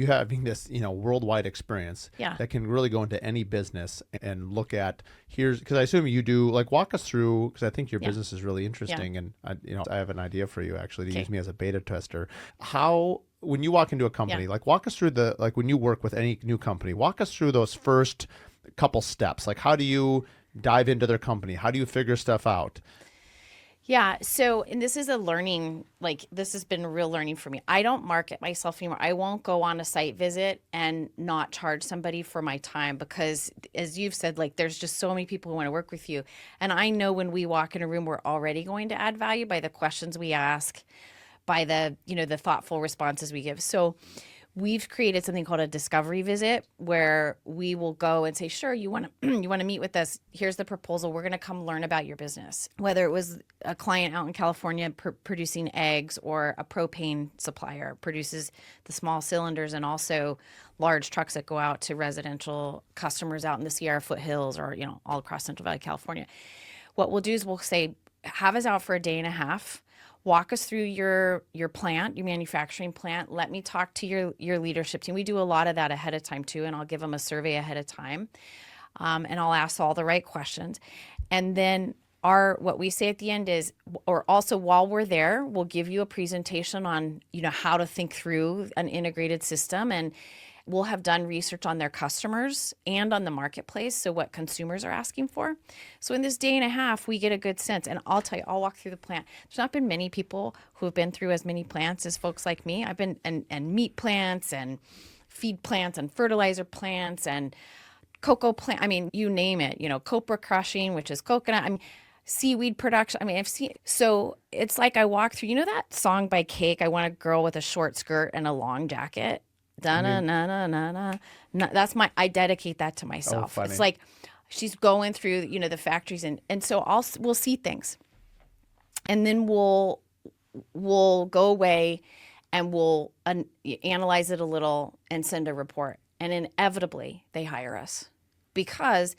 having this worldwide experience that can really go into any business and look at because I assume you do walk us through, because I think your business is really interesting and I have an idea for you actually to use me as a beta tester. How when you walk into a company, walk us through when you work with any new company, walk us through those first couple steps. Like, how do you dive into their company? How do you figure stuff out? Yeah. So, and this is a learning, this has been a real learning for me. I don't market myself anymore. I won't go on a site visit and not charge somebody for my time because, as you've said, there's just so many people who want to work with you. And I know when we walk in a room, we're already going to add value by the questions we ask, by the, the thoughtful responses we give. So we've created something called a discovery visit where we will go and say, sure, you want to meet with us. Here's the proposal. We're going to come learn about your business. Whether it was a client out in California producing eggs, or a propane supplier produces the small cylinders and also large trucks that go out to residential customers out in the Sierra foothills or, all across Central Valley, California. What we'll do is we'll say, have us out for a day and a half. Walk us through your plant, your manufacturing plant. Let me talk to your leadership team. We do a lot of that ahead of time too, and I'll give them a survey ahead of time, and I'll ask all the right questions. And then what we say at the end is, or also while we're there, we'll give you a presentation on how to think through an integrated system, and we'll have done research on their customers and on the marketplace, so what consumers are asking for. So in this day and a half, we get a good sense. And I'll tell you, I'll walk through the plant. There's not been many people who have been through as many plants as folks like me. I've been and meat plants and feed plants and fertilizer plants and cocoa plant. I mean, you name it. Copra crushing, which is coconut. I mean, seaweed production. I mean, I've seen. So it's like I walk through. That song by Cake, I Want a Girl with a Short Skirt and a Long Jacket. That's I dedicate that to myself. It's like she's going through, the factories and so we'll see things, and then we'll go away and we'll analyze it a little and send a report, and inevitably they hire us because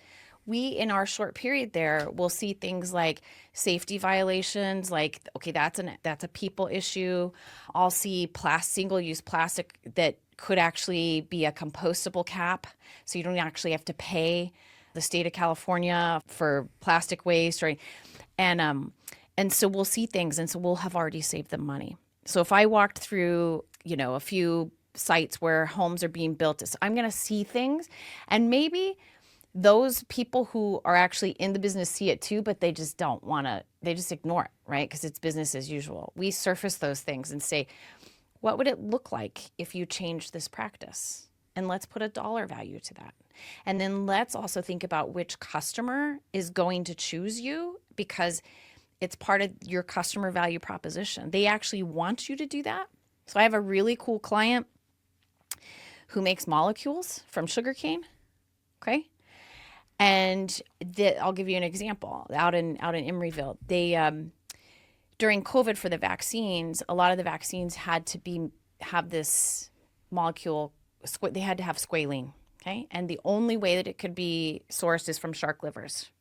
we, in our short period there, will see things like safety violations, okay, that's a people issue. I'll see single-use plastic that could actually be a compostable cap, so you don't actually have to pay the state of California for plastic waste, and so we'll see things, and so we'll have already saved them money. So if I walked through, a few sites where homes are being built, I'm going to see things, and maybe those people who are actually in the business see it too, but they just don't want to, they just ignore it, right? Because it's business as usual. We surface those things and say, what would it look like if you changed this practice? And let's put a dollar value to that. And then let's also think about which customer is going to choose you, because it's part of your customer value proposition. They actually want you to do that. So I have a really cool client who makes molecules from sugarcane. Okay. And I'll give you an example. Out in Emeryville, they during COVID for the vaccines, a lot of the vaccines had to have this molecule. They had to have squalene. Okay, and the only way that it could be sourced is from shark livers.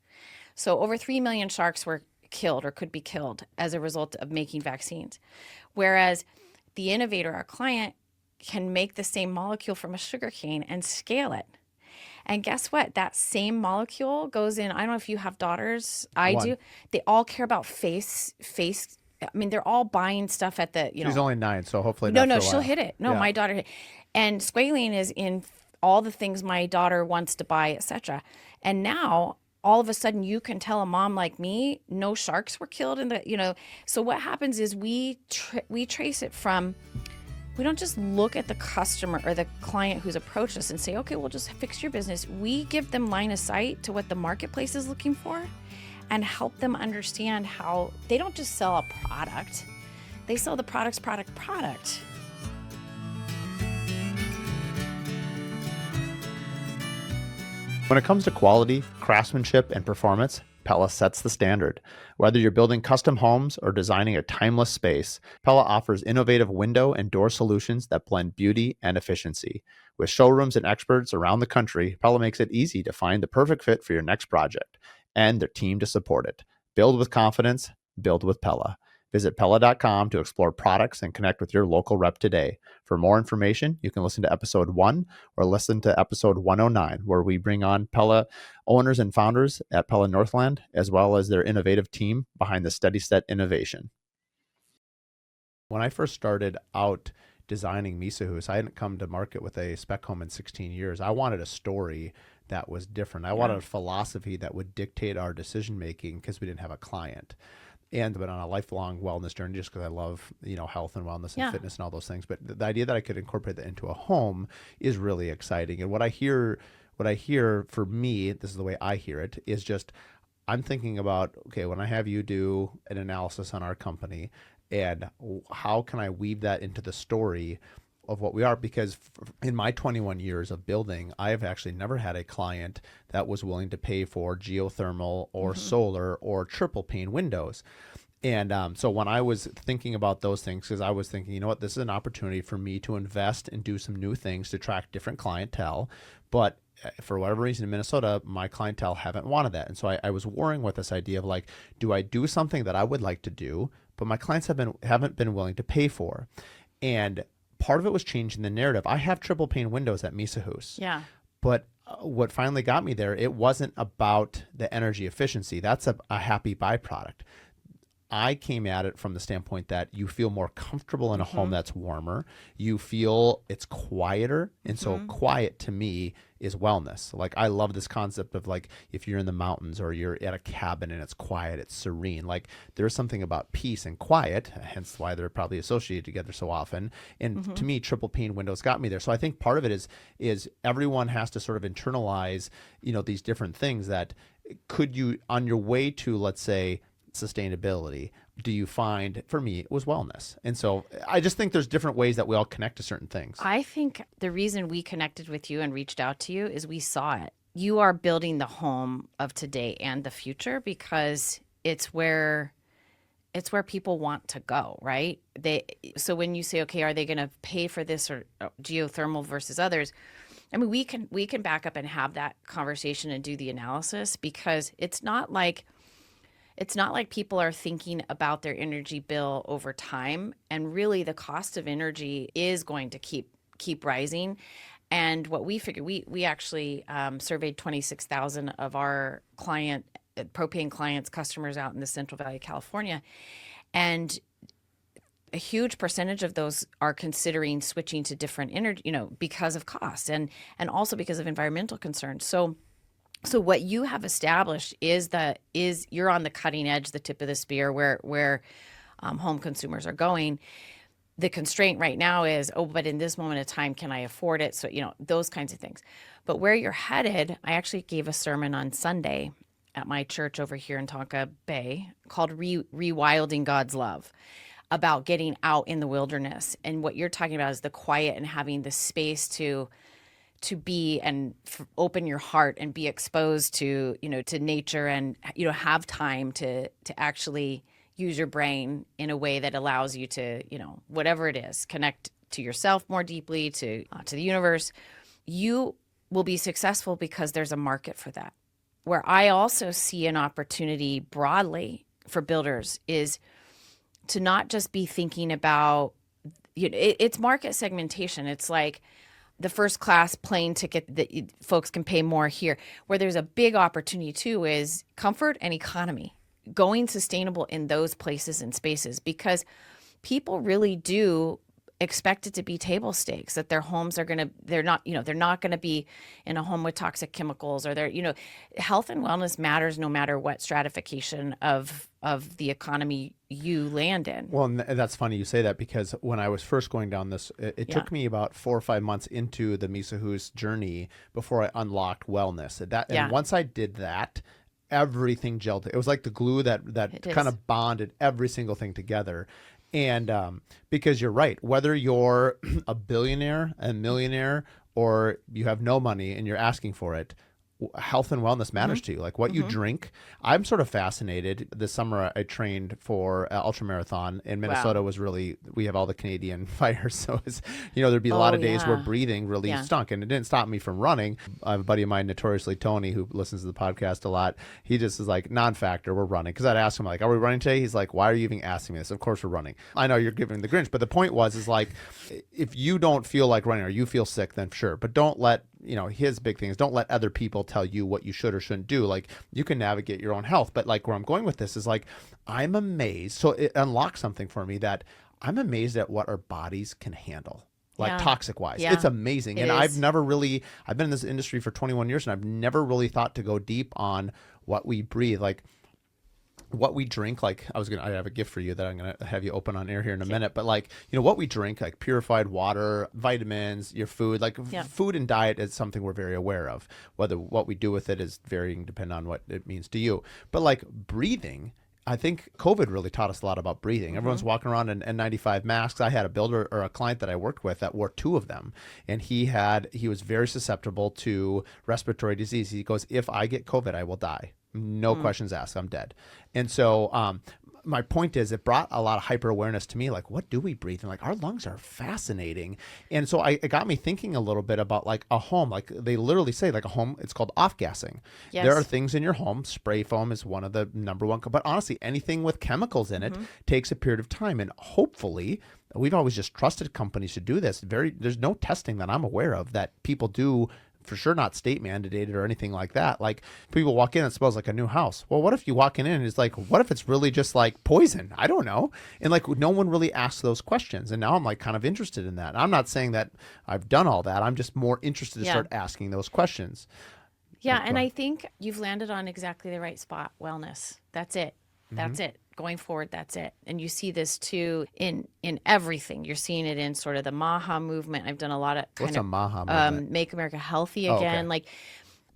So over 3 million sharks were killed or could be killed as a result of making vaccines. Whereas the innovator, our client, can make the same molecule from a sugarcane and scale it. And guess what? That same molecule goes in. I don't know if you have daughters. I do. They all care about face. I mean, they're all buying stuff at the, She's only 9, so hopefully No, not for a she'll while. hit it. No, Yeah. my daughter hit. And squalene is in all the things my daughter wants to buy, etc. And now all of a sudden you can tell a mom like me, no sharks were killed in the, So what happens is we trace it from. We don't just look at the customer or the client who's approached us and say, okay, we'll just fix your business. We give them line of sight to what the marketplace is looking for and help them understand how they don't just sell a product. They sell the product. When it comes to quality, craftsmanship, and performance, Pella sets the standard. Whether you're building custom homes or designing a timeless space, Pella offers innovative window and door solutions that blend beauty and efficiency. With showrooms and experts around the country, Pella makes it easy to find the perfect fit for your next project and their team to support it. Build with confidence, build with Pella. Visit Pella.com to explore products and connect with your local rep today. For more information, you can listen to episode 1 or listen to episode 109, where we bring on Pella owners and founders at Pella Northland, as well as their innovative team behind the Steady Set innovation. When I first started out designing Misa House, I hadn't come to market with a spec home in 16 years. I wanted a story that was different. I wanted a philosophy that would dictate our decision making because we didn't have a client. And been on a lifelong wellness journey just because I love, health and wellness and fitness and all those things. But the idea that I could incorporate that into a home is really exciting. And what I hear for me, this is the way I hear it, is just I'm thinking about, okay, when I have you do an analysis on our company, and how can I weave that into the story of what we are? Because in my 21 years of building, I've actually never had a client that was willing to pay for geothermal or solar or triple pane windows. And so when I was thinking about those things, because I was thinking, you know what, this is an opportunity for me to invest and do some new things to attract different clientele. But for whatever reason in Minnesota, my clientele haven't wanted that. And so I was warring with this idea of like, do I do something that I would like to do, but my clients haven't been willing to pay for? And part of it was changing the narrative. I have triple pane windows at Misa House. Yeah. But what finally got me there, it wasn't about the energy efficiency. That's a happy byproduct. I came at it from the standpoint that you feel more comfortable in a home that's warmer. You feel it's quieter. And so quiet to me is wellness. Like I love this concept of like if you're in the mountains or you're at a cabin and it's quiet, it's serene. Like there's something about peace and quiet, hence why they're probably associated together so often. And to me, triple pane windows got me there. So I think part of it is everyone has to sort of internalize, these different things that could you on your way to, let's say, sustainability, do you find, for me, it was wellness. And so I just think there's different ways that we all connect to certain things. I think the reason we connected with you and reached out to you is we saw it. You are building the home of today and the future because it's where people want to go, right? So when you say, okay, are they going to pay for this or geothermal versus others? I mean, we can back up and have that conversation and do the analysis because it's not like people are thinking about their energy bill over time. And really the cost of energy is going to keep rising. And what we figured, we actually surveyed 26,000 of our propane clients, customers out in the Central Valley of California. And a huge percentage of those are considering switching to different energy, because of cost and also because of environmental concerns. So So what you have established is you're on the cutting edge, the tip of the spear, where home consumers are going. The constraint right now is, oh, but in this moment of time, can I afford it? So, those kinds of things. But where you're headed, I actually gave a sermon on Sunday at my church over here in Tonka Bay called Rewilding God's Love, about getting out in the wilderness. And what you're talking about is the quiet and having the space to be and open your heart and be exposed to, to nature, and, have time to actually use your brain in a way that allows you to, whatever it is, connect to yourself more deeply, to the universe. You will be successful because there's a market for that. Where I also see an opportunity broadly for builders is to not just be thinking about, it's market segmentation. It's like the first class plane ticket that folks can pay more here. Where there's a big opportunity too is comfort and economy, going sustainable in those places and spaces, because people really do expect it to be table stakes, that their homes they're not going to be in a home with toxic chemicals, or health and wellness matters no matter what stratification of the economy you land in. Well, and that's funny you say that, because when I was first going down this, it took me about 4 or 5 months into the Misahu's journey before I unlocked wellness. And once I did that, everything gelled. It was like the glue that kind of bonded every single thing together. And because you're right, whether you're a billionaire, a millionaire, or you have no money and you're asking for it, health and wellness matters to you. Like what you drink. I'm sort of fascinated. This summer I trained for ultramarathon in Minnesota. Was really, we have all the Canadian fires. So it's, there'd be a lot of days where breathing really stunk, and it didn't stop me from running. I have a buddy of mine, Notoriously Tony, who listens to the podcast a lot. He just is like, non-factor, we're running. Cause I'd ask him like, are we running today? He's like, why are you even asking me this? Of course we're running. I know you're giving the Grinch, but the point is like, if you don't feel like running or you feel sick, then sure. But don't let, his big thing is don't let other people tell you what you should or shouldn't do. Like you can navigate your own health, but like where I'm going with this is like, I'm amazed. So it unlocks something for me, that I'm amazed at what our bodies can handle. Like toxic wise, it's amazing. And I've been in this industry for 21 years and I've never really thought to go deep on what we breathe. Like what we drink, like I have a gift for you that I'm going to have you open on air here in a minute, but like, what we drink, like purified water, vitamins, your food, like food and diet is something we're very aware of. Whether what we do with it is varying depending on what it means to you. But like breathing, I think COVID really taught us a lot about breathing. Everyone's walking around in N95 masks. I had a builder or a client that I worked with that wore 2 of them, and he was very susceptible to respiratory disease. He goes, if I get COVID, I will die. No questions asked. I'm dead. And so my point is, it brought a lot of hyper awareness to me. Like, what do we breathe? And like, our lungs are fascinating. And so it got me thinking a little bit about like a home. Like they literally say like a home, it's called off-gassing. Yes. There are things in your home. Spray foam is one of the number one. But honestly, anything with chemicals in it takes a period of time. And hopefully, we've always just trusted companies to do this. There's no testing that I'm aware of that people do. For sure not state mandated or anything like that. Like people walk in and it smells like a new house. Well, what if you walk in and it's like, what if it's really just like poison? I don't know. And like no one really asks those questions. And now I'm like kind of interested in that. I'm not saying that I've done all that. I'm just more interested to start asking those questions. Yeah. And I think you've landed on exactly the right spot. Wellness. That's it. That's it. Going forward, that's it. And you see this too in everything. You're seeing it in sort of the MAHA movement. I've done a lot of What's a MAHA movement? Make America Healthy Again. Like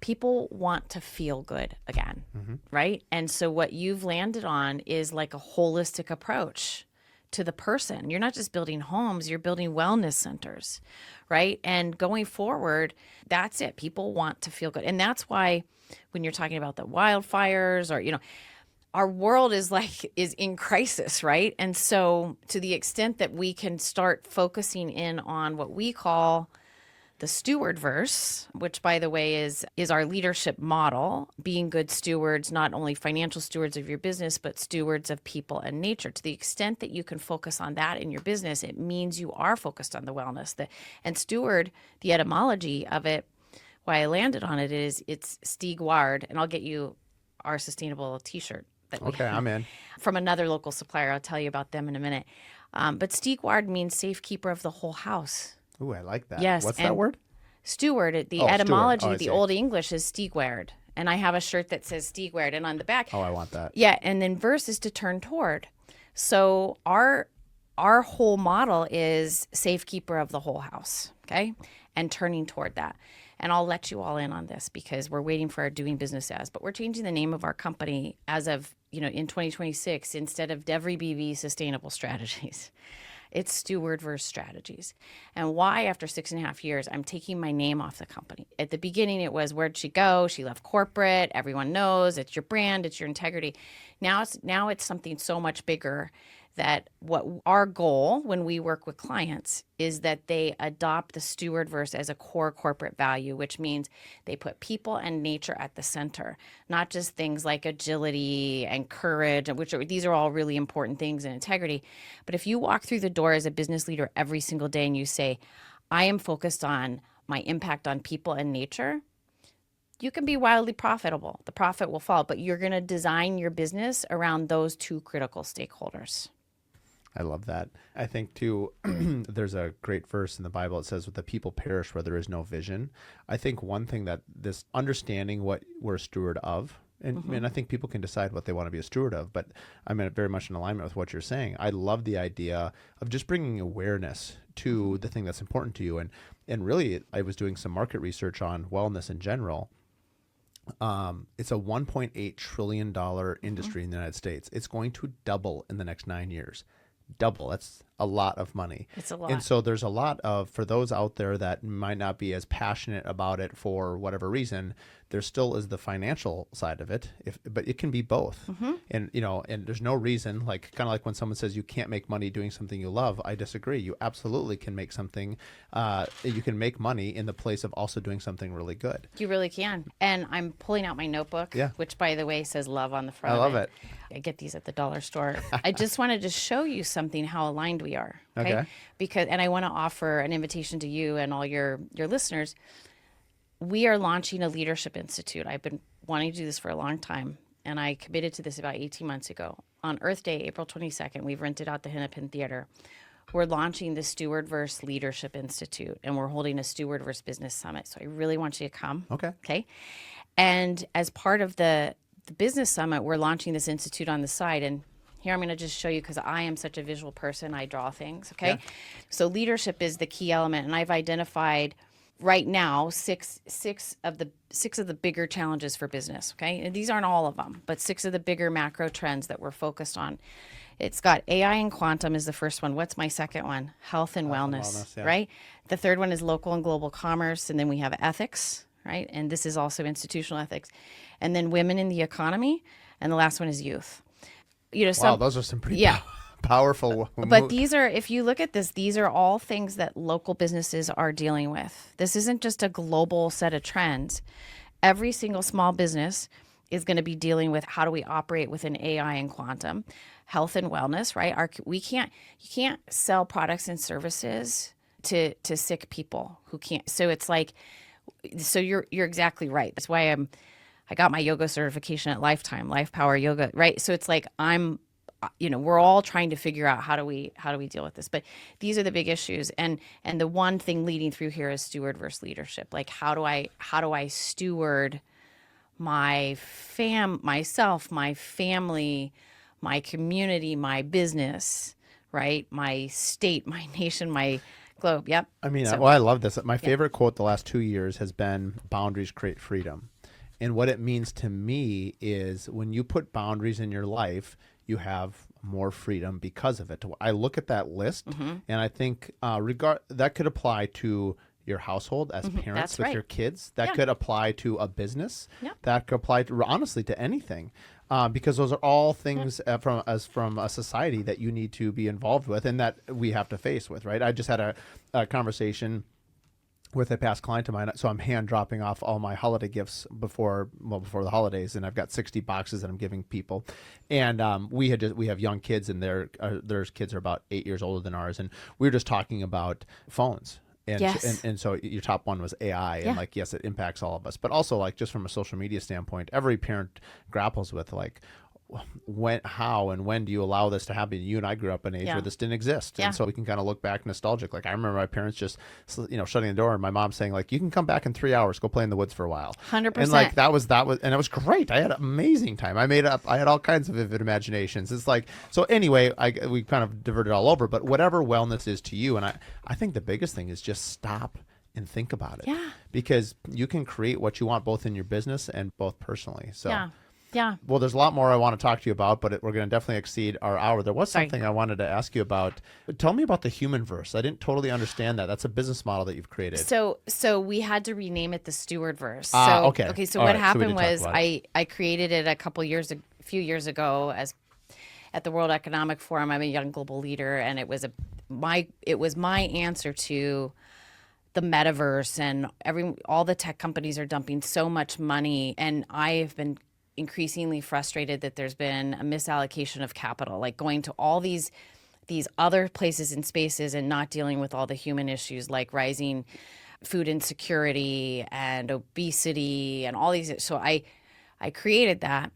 people want to feel good again, right? And so what you've landed on is like a holistic approach to the person. You're not just building homes, you're building wellness centers, right? And going forward, that's it. People want to feel good. And that's why when you're talking about the wildfires or, our world is in crisis, right? And so to the extent that we can start focusing in on what we call the steward verse, which by the way is our leadership model, being good stewards, not only financial stewards of your business, but stewards of people and nature. To the extent that you can focus on that in your business, it means you are focused on the wellness. And steward, the etymology of it, why I landed on it is it's Stigward, and I'll get you our sustainable t-shirt. Okay, I'm in. From another local supplier. I'll tell you about them in a minute. But Stigward means safekeeper of the whole house. Ooh, I like that. Yes. What's that word? Steward. The etymology, steward. the Old English is Stigward. And I have a shirt that says Stigward, and on the back. Oh, I want that. Yeah, and then verse is to turn toward. So our whole model is safekeeper of the whole house, okay? And turning toward that. And I'll let you all in on this because we're waiting for our doing business as, but we're changing the name of our company as of, in 2026, instead of Devry BV Sustainable Strategies. It's Steward versus Strategies. And why, after 6.5 years, I'm taking my name off the company. At the beginning, it was, where'd she go? She left corporate. Everyone knows it's your brand, it's your integrity. Now it's something so much bigger, that what our goal when we work with clients is that they adopt the steward verse as a core corporate value, which means they put people and nature at the center, not just things like agility and courage, these are all really important things, and integrity. But if you walk through the door as a business leader every single day and you say, I am focused on my impact on people and nature, you can be wildly profitable. The profit will fall, but you're going to design your business around those two critical stakeholders. I love that. I think too, there's a great verse in the Bible. It says, the people perish where there is no vision. I think one thing that this understanding what we're a steward of, and I think people can decide what they want to be a steward of, but I'm very much in alignment with what you're saying. I love the idea of just bringing awareness to the thing that's important to you. And really, I was doing some market research on wellness in general. It's a $1.8 trillion industry in the United States. It's going to double in the next 9 years. Double. That's a lot of money. It's a lot. And so there's a lot for those out there that might not be as passionate about it for whatever reason, there still is the financial side of it, but it can be both. And, and there's no reason, kind of like when someone says you can't make money doing something you love, I disagree. You absolutely can make something, you can make money in the place of also doing something really good. You really can. And I'm pulling out my notebook, which, by the way, says love on the front. I love it. I get these at the dollar store. I just wanted to show you something, how aligned we are. Okay. And I want to offer an invitation to you and all your listeners. We are launching a leadership institute. I've been wanting to do this for a long time, and I committed to this about 18 months ago. On Earth Day, April 22nd, we've rented out the Hennepin Theater. We're launching the Stewardverse Leadership Institute, and we're holding a Stewardverse Business Summit. So I really want you to come. Okay. And as part of the Business Summit, we're launching this institute on the side. And here I'm going to just show you, because I am such a visual person. I draw things. Okay. So leadership is the key element, and I've identified right now six of the bigger challenges for business. Okay. And these aren't all of them, but 6 of the bigger macro trends that we're focused on. It's got AI and quantum is the first one. What's my second one? Health and wellness, right? The third one is local and global commerce. And then we have ethics, right? And this is also institutional ethics. And then women in the economy. And the last one is youth. Wow, those are some pretty powerful. But these are, if you look at this, these are all things that local businesses are dealing with. This isn't just a global set of trends. Every single small business is going to be dealing with, how do we operate within AI and quantum, health and wellness, right? You can't sell products and services to sick people who can't. So it's you're exactly right. That's why I got my yoga certification at Lifetime, Life Power Yoga, right? So it's we're all trying to figure out how do we deal with this. But these are the big issues. And the one thing leading through here is steward versus leadership. How do I steward myself, my family, my community, my business, right? My state, my nation, my globe. Yep. I love this. My favorite quote the last 2 years has been, boundaries create freedom. And what it means to me is, when you put boundaries in your life, you have more freedom because of it. I look at that list, and I think that could apply to your household as parents with your kids. That could apply to a business. That could apply honestly to anything, because those are all things from a society that you need to be involved with and that we have to face with. Right. I just had a conversation with a past client of mine. So I'm hand dropping off all my holiday gifts before the holidays, and I've got 60 boxes that I'm giving people. And we have young kids, and their kids are about 8 years older than ours, and we were just talking about phones. And so your top one was AI, and yes, it impacts all of us, but also just from a social media standpoint, every parent grapples with how and when do you allow this to happen? You and I grew up in an age where this didn't exist. Yeah. And so we can kind of look back nostalgic. Like I remember my parents just, shutting the door and my mom saying like, you can come back in 3 hours, go play in the woods for a while. 100%. And like, that was, and it was great. I had an amazing time. I had all kinds of vivid imaginations. It's like, so anyway, we kind of diverted all over, but whatever wellness is to you. And I think the biggest thing is just stop and think about it. Yeah. Because you can create what you want both in your business and both personally. So yeah. Well, there's a lot more I want to talk to you about, but we're going to definitely exceed our hour. There was something I wanted to ask you about. Tell me about the human verse. I didn't totally understand that. That's a business model that you've created. So we had to rename it the steward verse. Okay. So All what right. happened So we was I created it a few years ago at the World Economic Forum. I'm a young global leader, and it was my answer to the metaverse, and all the tech companies are dumping so much money, and I have been increasingly frustrated that there's been a misallocation of capital, like going to all these other places and spaces and not dealing with all the human issues like rising food insecurity and obesity and all these. So I created that,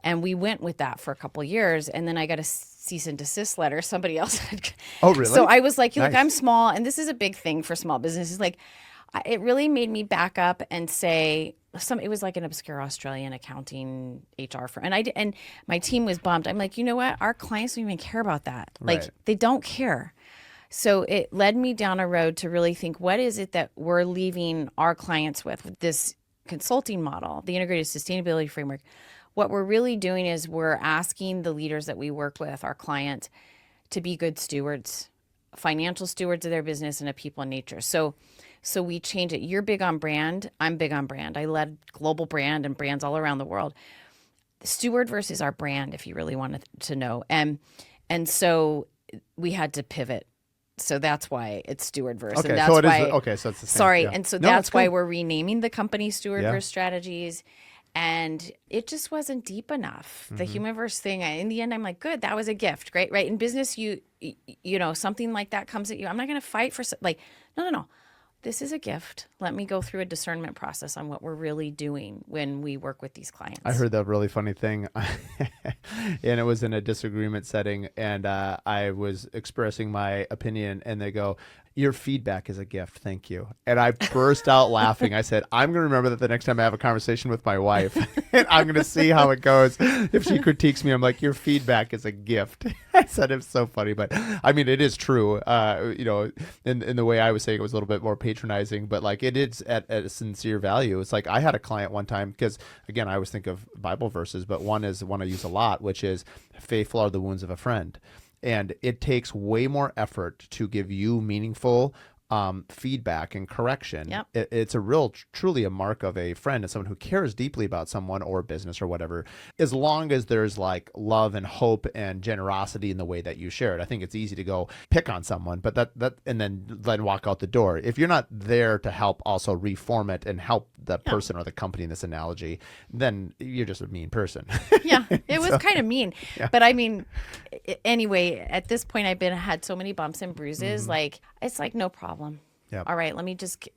and we went with that for a couple of years, and then I got a cease and desist letter. Somebody else had. Oh, really? So I was like, Nice. look, I'm small, and this is a big thing for small businesses. Like, it really made me back up and say, it was like an obscure Australian accounting HR firm. And my team was bummed. I'm like, you know what? Our clients don't even care about that. Like, Right. they don't care. So it led me down a road to really think, what is it that we're leaving our clients with this consulting model, the integrated sustainability framework? What we're really doing is we're asking the leaders that we work with, our clients, to be good stewards, financial stewards of their business, and a people in nature. So we change it. You're big on brand. I'm big on brand. I led global brand and brands all around the world. Steward versus our brand, if you really wanted to know. And so we had to pivot. So that's why it's steward verse. Okay, and that's so it is. why, Okay, so it's the same. sorry. Yeah. And so No, that's why good. we're renaming the company Steward Yeah. Verse Strategies. And it just wasn't deep enough. The human verse thing, in the end, I'm like, good, that was a gift. Great, right? In business, you know, something like that comes at you. I'm not going to fight for, no. This is a gift. Let me go through a discernment process on what we're really doing when we work with these clients. I heard that really funny thing, and it was in a disagreement setting, and I was expressing my opinion, and they go, your feedback is a gift. Thank you. And I burst out laughing. I said, I'm going to remember that the next time I have a conversation with my wife, and I'm going to see how it goes. If she critiques me, I'm like, your feedback is a gift. I said, it's so funny, but I mean, it is true. In the way I was saying, it was a little bit more patronizing, but like it is at a sincere value. It's like I had a client one time, because again, I always think of Bible verses, but one is one I use a lot, which is faithful are the wounds of a friend. And it takes way more effort to give you meaningful feedback and correction. Yep. It's truly a mark of a friend and someone who cares deeply about someone or business or whatever, as long as there's like love and hope and generosity in the way that you share it. I think it's easy to go pick on someone, but that and then walk out the door. If you're not there to help also reform it and help the person or the company in this analogy, then you're just a mean person. Yeah, it was kind of mean. Yeah. But I mean, anyway, at this point, had so many bumps and bruises. Like, it's like, no problem. Yep. All right, let me just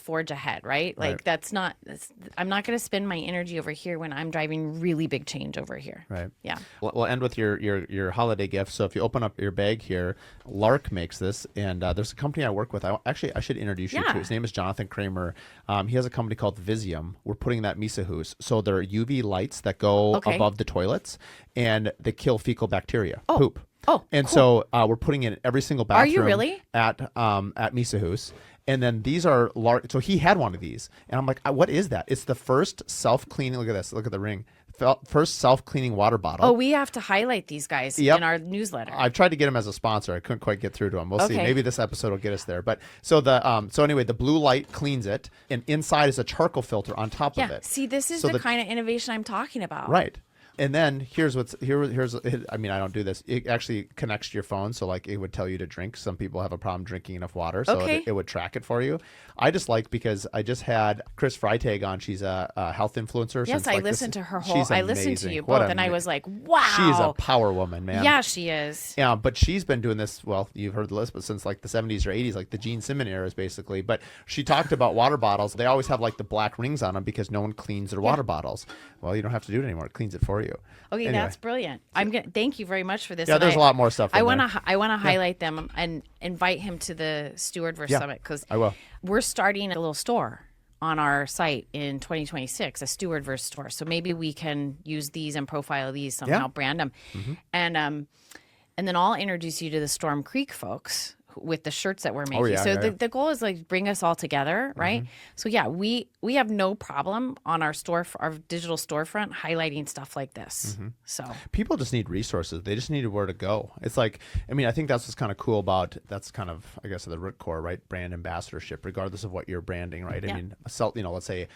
forge ahead, right? Like, I'm not going to spend my energy over here when I'm driving really big change over here. Right. Yeah. We'll end with your holiday gift. So if you open up your bag here, Lark makes this, and there's a company I work with. I should introduce you to. His name is Jonathan Kramer. He has a company called Visium. We're putting that Misa Hus. So they're UV lights that go above the toilets, and they kill fecal bacteria, poop. Oh, and cool. So we're putting it in every single bathroom. Are you really? At Misa Hus. And then these are large. So he had one of these, and I'm like, what is that? It's the first self-cleaning. Look at this. Look at the ring. First self-cleaning water bottle. Oh, we have to highlight these guys in our newsletter. I've tried to get him as a sponsor. I couldn't quite get through to him. We'll see. Maybe this episode will get us there. But so anyway, the blue light cleans it, and inside is a charcoal filter on top of it. See, this is the kind of innovation I'm talking about. Right. And then here's I mean, I don't do this. It actually connects to your phone. So like it would tell you to drink. Some people have a problem drinking enough water. So it would track it for you. I just like, because I just had Chris Freitag on. She's a health influencer. Yes, I listened to her whole, I listened to you both, and I was like, wow. She's a power woman, man. Yeah, she is. Yeah, but she's been doing this, well, you've heard the list, but since like the 70s or 80s, like the Gene Simmons era is basically. But she talked about water bottles. They always have like the black rings on them because no one cleans their water bottles. Well, you don't have to do it anymore. It cleans it for you. Okay, anyway. That's brilliant. Thank you very much for this. Yeah, there's a lot more stuff. I want to highlight them and invite him to the Stewardverse Summit, because I will. We're starting a little store on our site in 2026, a Stewardverse store. So maybe we can use these and profile these somehow, brand them, and then I'll introduce you to the Storm Creek folks with the shirts that we're making. The goal is like bring us all together, right? So yeah, we have no problem on our digital storefront highlighting stuff like this. So people just need resources. They just need where to go. It's like, I mean, I think that's what's kind of cool about, that's kind of, I guess, the root core, right? Brand ambassadorship, regardless of what you're branding, right? I mean, let's say,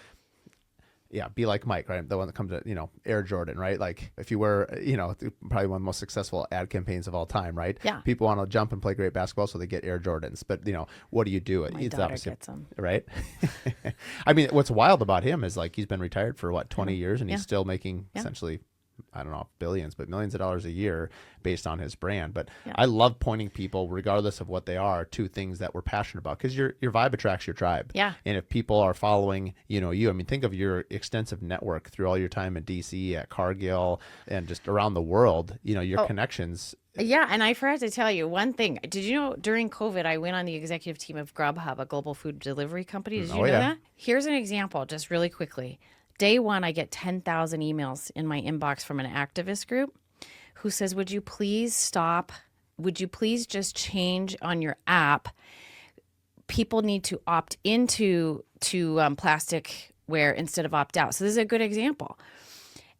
be like Mike, right? The one that comes to, Air Jordan, right? Like if you wear, probably one of the most successful ad campaigns of all time, right? Yeah. People want to jump and play great basketball, so they get Air Jordans. But, what do you do? My daughter gets them. Right? I mean, what's wild about him is like he's been retired for 20 years, and he's still making essentially, I don't know, billions, but millions of dollars a year based on his brand. But I love pointing people, regardless of what they are, to things that we're passionate about, because your vibe attracts your tribe. Yeah. And if people are following, you, I mean, think of your extensive network through all your time in DC, at Cargill, and just around the world, your connections. Yeah, and I forgot to tell you one thing. Did you know during COVID, I went on the executive team of Grubhub, a global food delivery company? Did you know that? Here's an example, just really quickly. Day one, I get 10,000 emails in my inbox from an activist group who says, would you please stop? Would you please just change on your app? People need to opt into plasticware instead of opt out. So this is a good example.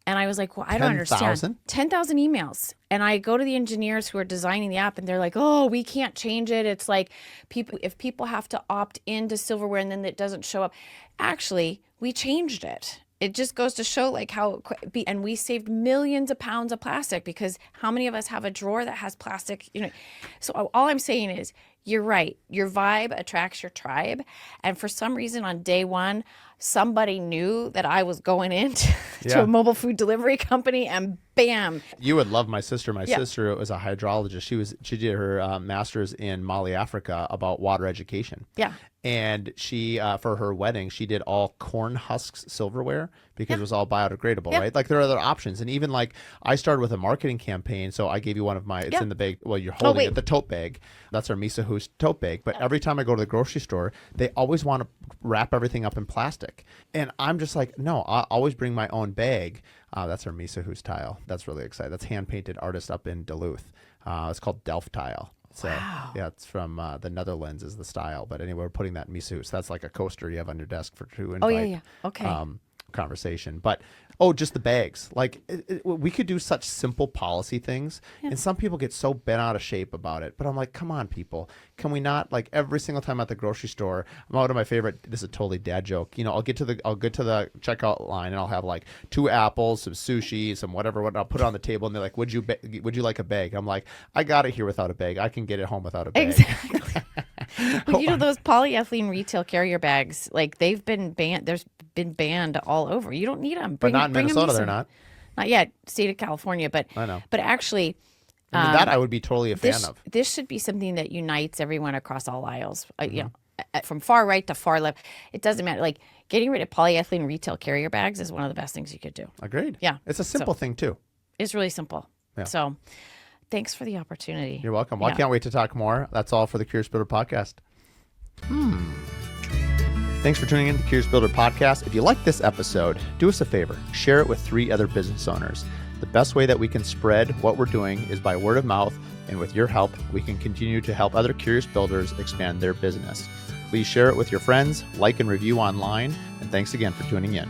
And I was like, well, I don't understand. 10,000 emails. And I go to the engineers who are designing the app, and they're like, oh, we can't change it. It's like if people have to opt into silverware and then it doesn't show up. Actually, we changed it. It just goes to show like how, and we saved millions of pounds of plastic, because how many of us have a drawer that has plastic, So all I'm saying is, you're right. Your vibe attracts your tribe. And for some reason on day one, somebody knew that I was going into to a mobile food delivery company, and bam. You would love my sister. My sister was a hydrologist. She did her master's in Mali, Africa, about water education. Yeah. And she, for her wedding, she did all corn husks silverware, because it was all biodegradable, right? Like there are other options. And even like I started with a marketing campaign. So I gave you one of my, it's in the bag. Well, you're holding it, the tote bag. That's our Misa Hoos tote bag. But every time I go to the grocery store, they always want to wrap everything up in plastic. And I'm just like, no, I always bring my own bag. That's our Misa Hoos tile. That's really exciting. That's hand-painted artist up in Duluth. It's called Delft tile. So yeah, it's from the Netherlands is the style. But anyway, we're putting that in Misa Hoos. That's like a coaster you have on your desk to invite conversation. But just the bags. Like we could do such simple policy things, and some people get so bent out of shape about it. But I'm like, come on, people, can we not, like every single time at the grocery store? One of my favorite. This is a totally dad joke. I'll get to the checkout line, and I'll have like 2 apples, some sushi, some whatever. I'll put it on the table, and they're like, would you like a bag? I'm like, I got it here without a bag. I can get it home without a bag. Exactly. Well, those polyethylene retail carrier bags, like they've been banned. There's been banned all over. You don't need them. But not in Minnesota, they're not. Not yet. State of California, but I know. But actually, that I would be totally a fan of. This should be something that unites everyone across all aisles. From far right to far left, it doesn't matter. Like getting rid of polyethylene retail carrier bags is one of the best things you could do. Agreed. Yeah, it's a simple thing too. It's really simple. Yeah. So, thanks for the opportunity. You're welcome. Well, I can't wait to talk more. That's all for the Curious Builder podcast. Thanks for tuning in to the Curious Builder podcast. If you like this episode, do us a favor. Share it with 3 other business owners. The best way that we can spread what we're doing is by word of mouth, and with your help, we can continue to help other curious builders expand their business. Please share it with your friends, like and review online, and thanks again for tuning in.